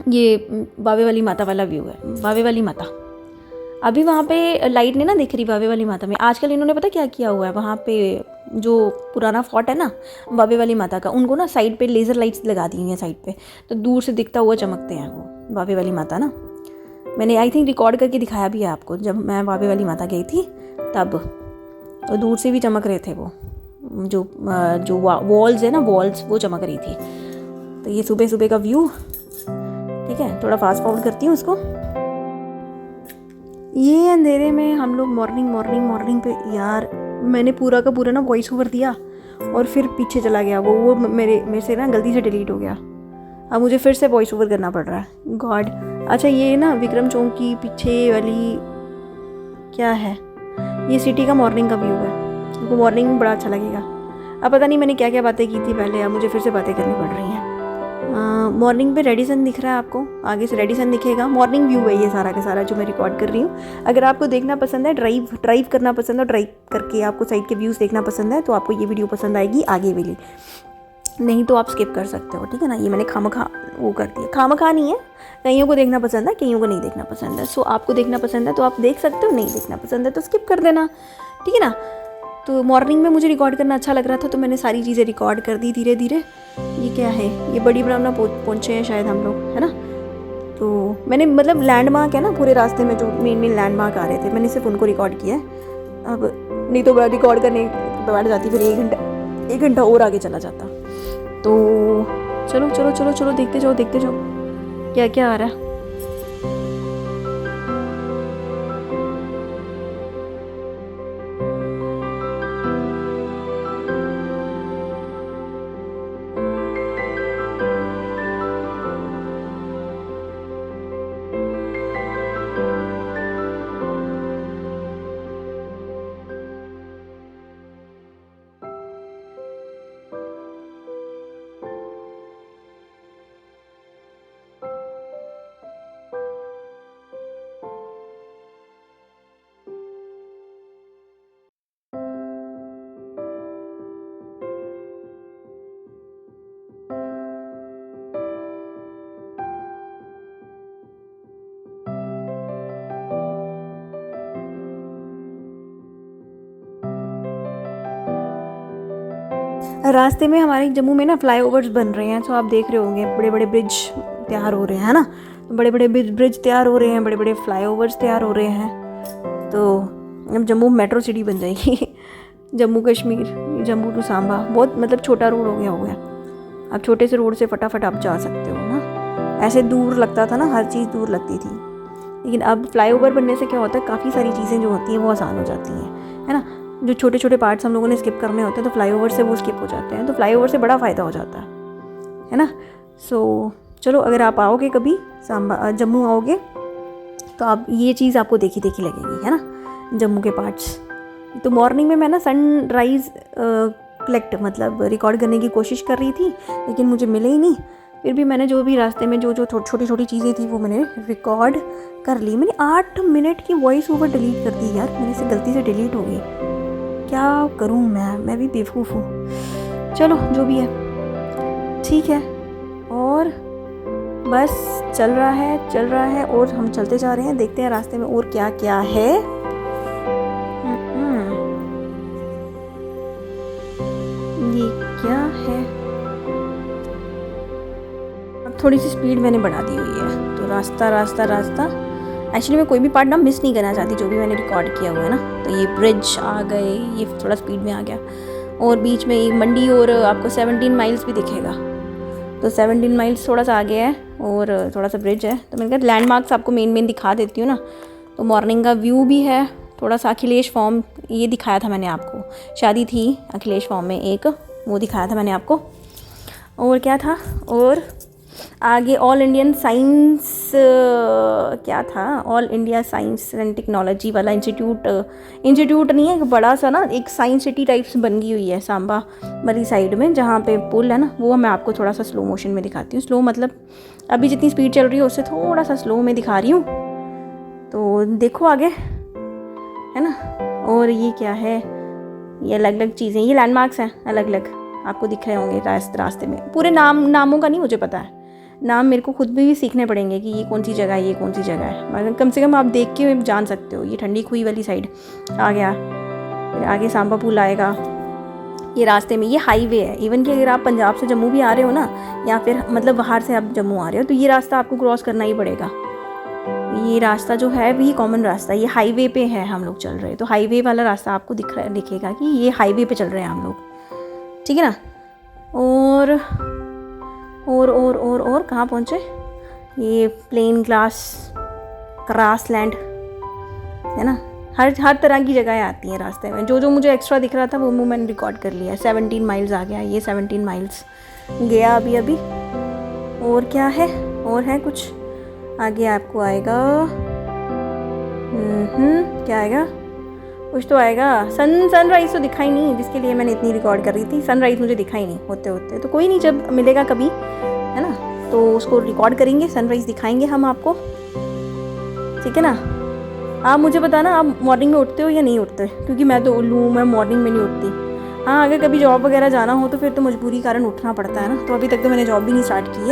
A: ये बावे वाली माता वाला व्यू है, बावे वाली माता। अभी वहाँ पे लाइट नहीं ना दिख रही बावे वाली माता में। आजकल इन्होंने पता क्या किया हुआ है, वहाँ पे जो पुराना फोर्ट है ना बावे वाली माता का, उनको ना साइड पे लेज़र लाइट्स लगा दी हैं साइड पे, तो दूर से दिखता हुआ चमकते हैं वो बावे वाली माता ना। मैंने आई थिंक रिकॉर्ड करके दिखाया भी है आपको, जब मैं बावे वाली माता गई थी तब, तो दूर से भी चमक रहे थे वो, जो वॉल्स है ना, वॉल्स वो चमक रही थी। तो ये सुबह का व्यू, ठीक है। थोड़ा फास्ट फॉरवर्ड करती हूँ उसको। ये अंधेरे में हम लोग मॉर्निंग पे, यार मैंने पूरा का पूरा ना वॉइस ओवर दिया और फिर पीछे चला गया वो मेरे से ना गलती से डिलीट हो गया। अब मुझे फिर से वॉइस ओवर करना पड़ रहा है, गॉड। अच्छा ये ना विक्रम चौक की पीछे वाली क्या है, ये सिटी का मॉर्निंग का व्यू है। आपको मॉर्निंग में बड़ा अच्छा लगेगा। अब पता नहीं मैंने क्या क्या बातें की थी पहले, अब मुझे फिर से बातें करनी पड़ रही हैं। मॉर्निंग पे रेडिसन दिख रहा है आपको, आगे से रेडिसन दिखेगा। मॉर्निंग व्यू है ये सारा का सारा जो मैं रिकॉर्ड कर रही हूँ। अगर आपको देखना पसंद है, ड्राइव करना पसंद है, ड्राइव करके आपको साइड के व्यूज़ देखना पसंद है, तो आपको ये वीडियो पसंद आएगी आगे वाली, नहीं तो आप स्किप कर सकते हो, ठीक है ना। ये मैंने खामखा वो कर दिया, खामखा नहीं है, कईयों को देखना पसंद है, कईयों को नहीं देखना पसंद है। सो आपको देखना पसंद है तो आप देख सकते हो, नहीं देखना पसंद है तो स्किप कर देना, ठीक है ना। तो मॉर्निंग में मुझे रिकॉर्ड करना अच्छा लग रहा था तो मैंने सारी चीज़ें रिकॉर्ड कर दी धीरे धीरे। ये क्या है, ये बड़ी ब्राह्मणा पहुँचे हैं शायद हम लोग, है ना। तो मैंने मतलब लैंडमार्क है ना पूरे रास्ते में, जो मेन लैंडमार्क आ रहे थे, मैंने सिर्फ उनको रिकॉर्ड किया है। अब नहीं तो रिकॉर्ड करने बैठ जाती, फिर 1 घंटा और आगे चला जाता। तो चलो चलो चलो चलो देखते जाओ क्या क्या आ रहा है। रास्ते में हमारे जम्मू में ना फ्लाईओवर्स बन रहे हैं, तो आप देख रहे होंगे बड़े बड़े ब्रिज तैयार हो रहे हैं, है ना। बड़े बड़े ब्रिज तैयार हो रहे हैं, बड़े बड़े फ्लाईओवर्स तैयार हो रहे हैं। तो अब जम्मू मेट्रो सिटी बन जाएगी जम्मू कश्मीर, जम्मू टू सांबा बहुत मतलब छोटा रोड हो गया। अब छोटे से रोड से फटाफट आप जा सकते हो ना। ऐसे दूर लगता था ना, हर चीज़ दूर लगती थी, लेकिन अब फ्लाईओवर बनने से क्या होता है, काफ़ी सारी चीज़ें जो होती हैं वो आसान हो जाती हैं, है ना। जो छोटे छोटे पार्ट्स हम लोगों ने स्किप करने होते हैं तो फ्लाईओवर से वो स्किप हो जाते हैं, तो फ्लाईओवर से बड़ा फ़ायदा हो जाता है ना। सो चलो, अगर आप आओगे कभी सांबा जम्मू आओगे तो आप ये चीज़ आपको देखी लगेगी, है ना, जम्मू के पार्ट्स। तो मॉर्निंग में मैं ना सनराइज़ कलेक्ट मतलब रिकॉर्ड करने की कोशिश कर रही थी, लेकिन मुझे मिले ही नहीं। फिर भी मैंने जो भी रास्ते में जो छोटी छोटी चीज़ें थी वो मैंने रिकॉर्ड कर ली। मैंने 8 मिनट की वॉइस ओवर डिलीट कर दी यार, मेरे से गलती से डिलीट हो गई। क्या करूं मैं भी बेवकूफ़ हूँ। चलो जो भी है ठीक है। और बस चल रहा है और हम चलते जा रहे हैं, देखते हैं रास्ते में और क्या क्या है। ये क्या है, अब थोड़ी सी स्पीड मैंने बढ़ा दी हुई है, तो रास्ता एक्चुअली मैं कोई भी पार्ट ना मिस नहीं करना चाहती जो भी मैंने रिकॉर्ड किया हुआ है ना। तो ये ब्रिज आ गए, ये थोड़ा स्पीड में आ गया, और बीच में एक मंडी और आपको 17 माइल्स भी दिखेगा। तो 17 माइल्स थोड़ा सा आगे है और थोड़ा सा ब्रिज है। तो मैंने कहा लैंडमार्क्स आपको मेन दिखा देती हूँ ना। तो मॉर्निंग का व्यू भी है, थोड़ा सा अखिलेश फॉर्म ये दिखाया था मैंने आपको, शादी थी अखिलेश फॉर्म में एक, वो दिखाया था मैंने आपको। और क्या था, और आगे ऑल इंडियन साइंस क्या था, all India science and technology वाला इंस्टीट्यूट नहीं है, बड़ा सा ना एक साइंस सिटी टाइप्स बन गई हुई है सांबा वाली साइड में, जहाँ पे पुल है ना, वो मैं आपको थोड़ा सा स्लो मोशन में दिखाती हूँ। स्लो मतलब अभी जितनी स्पीड चल रही है उससे थोड़ा सा स्लो में दिखा रही हूँ, तो देखो आगे, है ना। और ये क्या है, ये अलग अलग चीज़ें, ये लैंडमार्क्स हैं अलग अलग, आपको दिख रहे होंगे रास्ते में। पूरे नामों का नहीं मुझे पता है, नाम मेरे को खुद भी सीखने पड़ेंगे कि ये कौन सी जगह है, ये कौन सी जगह है, मगर कम से कम आप देख के जान सकते हो। ये ठंडी खुई वाली साइड आ गया, फिर आगे सांबा पुल आएगा। ये रास्ते में ये हाईवे है, इवन कि अगर आप पंजाब से जम्मू भी आ रहे हो ना, या फिर मतलब बाहर से आप जम्मू आ रहे हो, तो ये रास्ता आपको क्रॉस करना ही पड़ेगा। ये रास्ता जो है भी कॉमन रास्ता, ये हाईवे पे है हम लोग चल रहे, तो हाईवे वाला रास्ता आपको दिखेगा कि ये हाईवे पे चल रहे हैं हम लोग, ठीक है ना। और कहाँ पहुँचे, ये प्लेन ग्रास लैंड है ना। हर तरह की जगहें आती हैं रास्ते में, जो मुझे एक्स्ट्रा दिख रहा था वो मैंने रिकॉर्ड कर लिया। 17 माइल्स आ गया, ये 17 माइल्स गया अभी। और क्या है, और है कुछ आगे आपको आएगा, क्या आएगा, कुछ तो आएगा। सनराइज़ तो दिखा ही नहीं, जिसके लिए मैंने इतनी रिकॉर्ड कर रही थी। सनराइज़ मुझे दिखा ही नहीं होते होते। तो कोई नहीं, जब मिलेगा कभी, है ना, तो उसको रिकॉर्ड करेंगे, सनराइज़ दिखाएंगे हम आपको, ठीक है ना। आप मुझे बताना, आप मॉर्निंग में उठते हो या नहीं उठते, क्योंकि मैं तो उल्लू हूँ, मैं मॉर्निंग में नहीं उठती। हाँ, अगर कभी जॉब वगैरह जाना हो तो फिर तो मजबूरी कारण उठना पड़ता है ना। तो अभी तक तो मैंने जॉब भी नहीं स्टार्ट की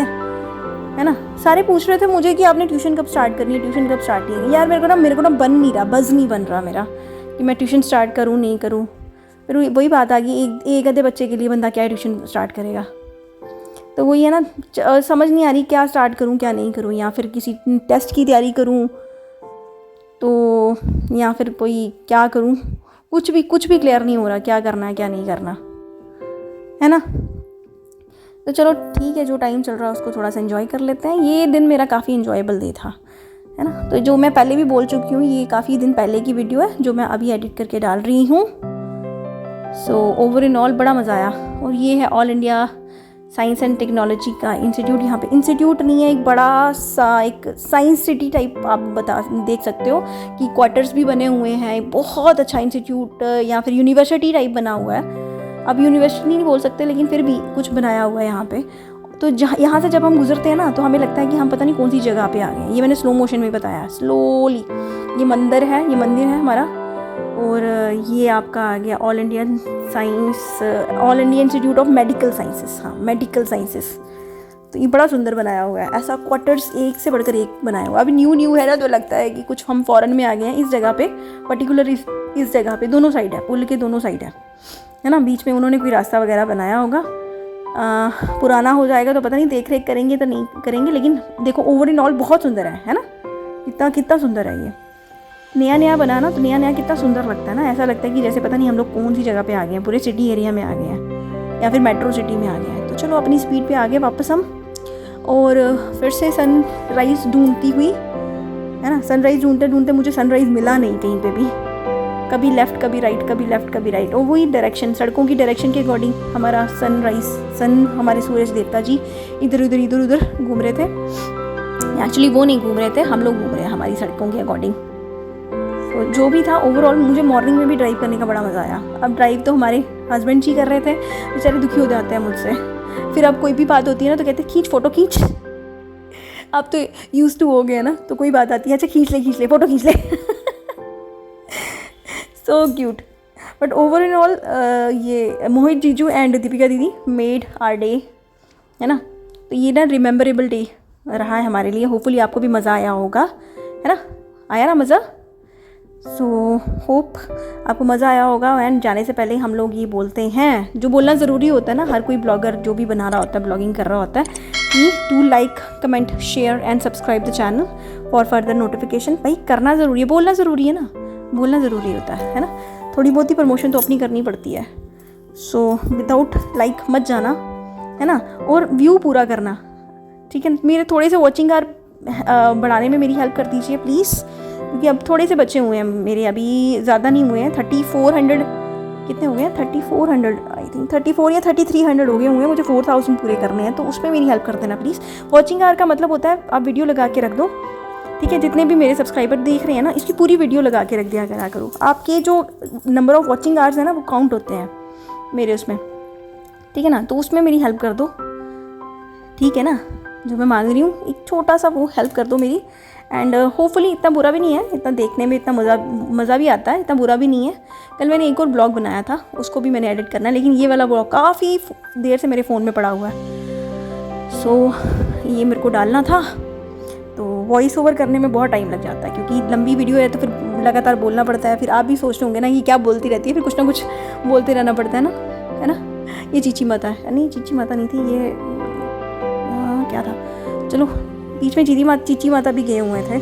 A: है ना। सारे पूछ रहे थे मुझे कि आपने ट्यूशन कब स्टार्ट करनी है, ट्यूशन कब स्टार्ट की है। यार मेरे को ना बन नहीं रहा, बज़ नहीं बन रहा मेरा कि मैं ट्यूशन स्टार्ट करूँ नहीं करूँ। फिर वही बात आ गई, एक आधे बच्चे के लिए बंदा क्या ट्यूशन स्टार्ट करेगा। तो वही है ना, समझ नहीं आ रही क्या स्टार्ट करूँ क्या नहीं करूँ, या फिर किसी टेस्ट की तैयारी करूँ तो, या फिर कोई क्या करूँ, कुछ भी क्लियर नहीं हो रहा, क्या करना है क्या नहीं करना, है ना। तो चलो ठीक है, जो टाइम चल रहा है उसको थोड़ा सा एंजॉय कर लेते हैं। ये दिन मेरा काफ़ी इन्जॉयबल डे था, है ना। तो जो मैं पहले भी बोल चुकी हूँ, ये काफ़ी दिन पहले की वीडियो है जो मैं अभी एडिट करके डाल रही हूँ। सो ओवर इन ऑल बड़ा मज़ा आया। और ये है all India science and technology का इंस्टीट्यूट। यहाँ पे इंस्टीट्यूट नहीं है, एक बड़ा सा एक साइंस सिटी टाइप आप देख सकते हो कि क्वार्टर्स भी बने हुए हैं। बहुत अच्छा इंस्टीट्यूट या फिर यूनिवर्सिटी टाइप बना हुआ है। अब यूनिवर्सिटी नहीं बोल सकते, लेकिन फिर भी कुछ बनाया हुआ है यहाँ पे। तो यहाँ से जब हम गुजरते हैं ना, तो हमें लगता है कि हम पता नहीं कौन सी जगह पे आ गए। ये मैंने स्लो मोशन में बताया, स्लोली। ये मंदिर है हमारा, और ये आपका आ गया all India institute of medical sciences. हाँ, मेडिकल साइंसेस। तो ये बड़ा सुंदर बनाया हुआ है, ऐसा क्वार्टर्स एक से बढ़कर एक बनाया हुआ है। अभी न्यू है ना, तो लगता है कि कुछ हम फॉरेन में आ गए हैं। इस जगह पे पर्टिकुलर इस जगह पे दोनों साइड है, पुल के दोनों साइड है ना। बीच में उन्होंने कोई रास्ता वगैरह बनाया होगा। पुराना हो जाएगा तो पता नहीं देख रेख करेंगे तो नहीं करेंगे, लेकिन देखो ओवर इन ऑल बहुत सुंदर है ना। कितना सुंदर है ये। नया बना ना, तो नया कितना सुंदर लगता है ना। ऐसा लगता है कि जैसे पता नहीं हम लोग कौन सी जगह पे आ गए हैं, पूरे सिटी एरिया में आ गए हैं या फिर मेट्रो सिटी में आ गए हैं। तो चलो अपनी स्पीड पे आ गए वापस हम, और फिर से सनराइज़ ढूंढती हुई, है ना। सनराइज़ ढूंढते मुझे सनराइज़ मिला नहीं कहीं पे भी। कभी लेफ़्ट कभी राइट, कभी लेफ़्ट कभी राइट, और वही डायरेक्शन, सड़कों की डायरेक्शन के अकॉर्डिंग हमारा सन हमारे सूरज देवता जी इधर उधर घूम रहे थे। एक्चुअली वो नहीं घूम रहे थे, हम लोग घूम रहे हैं हमारी सड़कों के अकॉर्डिंग। तो जो भी था ओवरऑल, मुझे मॉर्निंग में भी ड्राइव करने का बड़ा मज़ा आया। अब ड्राइव तो हमारे हस्बैंड जी कर रहे थे, बेचारे दुखी हो जाते हैं मुझसे। फिर अब कोई भी बात होती है ना तो कहते खींच फ़ोटो खींच। अब तो यूज़ टू हो गया ना, तो कोई बात आती है, अच्छा खींच ले फ़ोटो खींच ले। So cute. But over in all ये मोहित जीजू एंड दीपिका दीदी मेड आर डे, है ना। तो ये ना रिमेम्बरेबल डे रहा है हमारे लिए। होपफुली आपको भी मज़ा आया होगा, है ना। आया ना मज़ा। सो होप आपको मज़ा आया होगा। एंड जाने से पहले हम लोग ये बोलते हैं, जो बोलना ज़रूरी होता है ना, हर कोई ब्लॉगर जो भी बना रहा होता है, ब्लॉगिंग कर रहा होता है, कि to like comment share and subscribe the channel for further notification. भाई करना ज़रूरी है, बोलना ज़रूरी है ना, बोलना ज़रूरी होता है ना। थोड़ी बहुत ही प्रमोशन तो अपनी करनी पड़ती है। सो विदाउट लाइक मत जाना, है ना। और व्यू पूरा करना, ठीक है। मेरे थोड़े से वॉचिंग आवर बढ़ाने में मेरी हेल्प कर दीजिए प्लीज़, क्योंकि अब थोड़े से बच्चे हुए हैं मेरे, अभी ज़्यादा नहीं हुए हैं। 3400 कितने हो गए हैं, 3400 आई थिंक 34 या 3300 हो गए होंगे। मुझे 4000 पूरे करने हैं, तो उसमें मेरी हेल्प कर देना प्लीज़। वॉचिंग आवर का मतलब होता है आप वीडियो लगा के रख दो, ठीक है। जितने भी मेरे सब्सक्राइबर देख रहे हैं ना, इसकी पूरी वीडियो लगा के रख दिया करो। आपके जो नंबर ऑफ़ वॉचिंग आवर्स है ना, वो काउंट होते हैं मेरे उसमें, ठीक है ना। तो उसमें मेरी हेल्प कर दो, ठीक है ना। जो मैं मांग रही हूँ एक छोटा सा वो हेल्प कर दो मेरी। एंड होपफुली इतना बुरा भी नहीं है, इतना देखने में इतना मज़ा भी आता है, इतना बुरा भी नहीं है। कल मैंने एक और ब्लॉग बनाया था, उसको भी मैंने एडिट करना है, लेकिन ये वाला ब्लॉग काफ़ी देर से मेरे फ़ोन में पड़ा हुआ है। सो ये मेरे को डालना था। तो वॉइस ओवर करने में बहुत टाइम लग जाता है, क्योंकि लंबी वीडियो है तो फिर लगातार बोलना पड़ता है। फिर आप भी सोचते होंगे ना कि क्या बोलती रहती है, फिर कुछ ना कुछ बोलते रहना पड़ता है ना, है ना। ये चीची माता है, नहीं चीची माता नहीं थी ये, क्या था, चलो बीच में चीची माता भी गए हुए थे।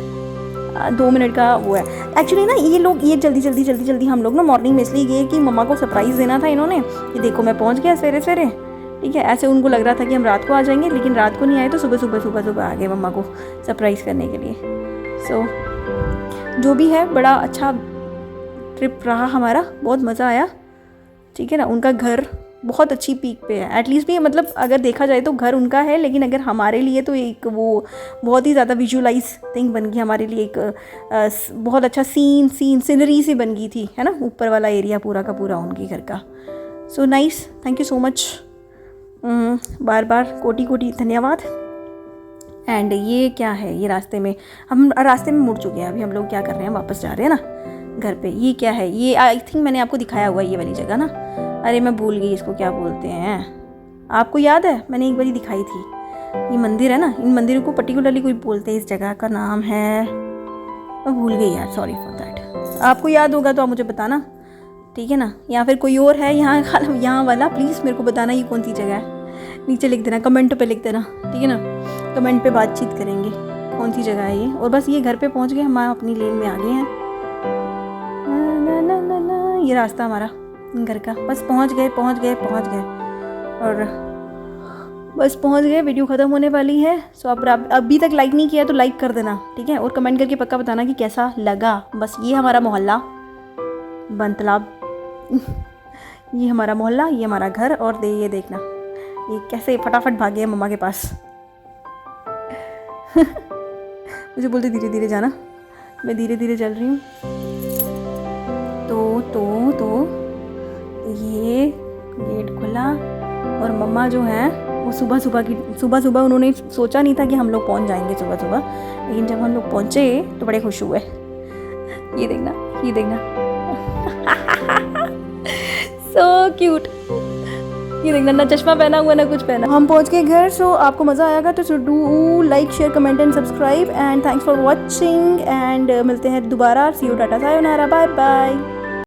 A: 2 मिनट का वो है एक्चुअली ना। ये लोग ये जल्दी हम लोग ना मॉर्निंग में इसलिए गए कि मम्मा को सरप्राइज़ देना था इन्होंने, कि देखो मैं पहुंच गया सवेरे, ठीक है। ऐसे उनको लग रहा था कि हम रात को आ जाएंगे, लेकिन रात को नहीं आए, तो सुबह आ गए मम्मा को सरप्राइज़ करने के लिए। सो जो भी है बड़ा अच्छा ट्रिप रहा हमारा, बहुत मज़ा आया, ठीक है ना। उनका घर बहुत अच्छी पीक पे है। एटलीस्ट भी मतलब अगर देखा जाए तो घर उनका है, लेकिन अगर हमारे लिए तो एक वो बहुत ही ज़्यादा विजुअलाइज थिंग बन गई हमारे लिए, एक बहुत अच्छा सीनरी सी बन गई थी, है ना, ऊपर वाला एरिया पूरा का पूरा उनके घर का। So nice, thank you so much, बार बार कोटि कोटि धन्यवाद। एंड ये क्या है, ये रास्ते में हम रास्ते में मुड़ चुके हैं, अभी हम लोग क्या कर रहे हैं, वापस जा रहे हैं ना घर पे। ये क्या है, ये आई थिंक मैंने आपको दिखाया हुआ है ये वाली जगह ना, अरे मैं भूल गई इसको क्या बोलते हैं, आपको याद है, मैंने एक बारी दिखाई थी। ये मंदिर है ना, इन मंदिरों को पर्टिकुलरली कोई बोलते हैं, इस जगह का नाम है, मैं भूल गई यार, सॉरी फॉर दैट। आपको याद होगा तो आप मुझे बताना, ठीक है ना, या फिर कोई और है यहाँ वाला, प्लीज़ मेरे को बताना ये कौन सी जगह है, नीचे लिख देना, कमेंट पे लिख देना, ठीक है ना, कमेंट पे बातचीत करेंगे कौन सी जगह है ये। और बस ये घर पे पहुँच गए, हम अपनी लेन में आ गए हैं, ना, ये रास्ता हमारा घर का, बस पहुँच गए और बस पहुँच गए, वीडियो ख़त्म होने वाली है। सो अब अभी तक लाइक नहीं किया तो लाइक कर देना, ठीक है, और कमेंट करके पक्का बताना कि कैसा लगा। बस ये हमारा मोहल्ला बनतलाब ये हमारा मोहल्ला, ये हमारा घर, और ये देखना ये कैसे फटाफट भागे मम्मा के पास मुझे बोलते धीरे धीरे जाना, मैं धीरे धीरे चल रही हूँ। तो ये गेट खुला और मम्मा जो है वो सुबह उन्होंने सोचा नहीं था कि हम लोग पहुँच जाएंगे सुबह, लेकिन जब हम लोग पहुँचे तो बड़े खुश हुए। ये देखना सो क्यूट, ये देखना, ना चश्मा पहना हुआ ना कुछ पहना। हम पहुंच गए घर। सो आपको मज़ा आएगा तो do like, share, comment and subscribe, and thanks for watching, and मिलते हैं दोबारा। See you, tata, sayonara, bye bye.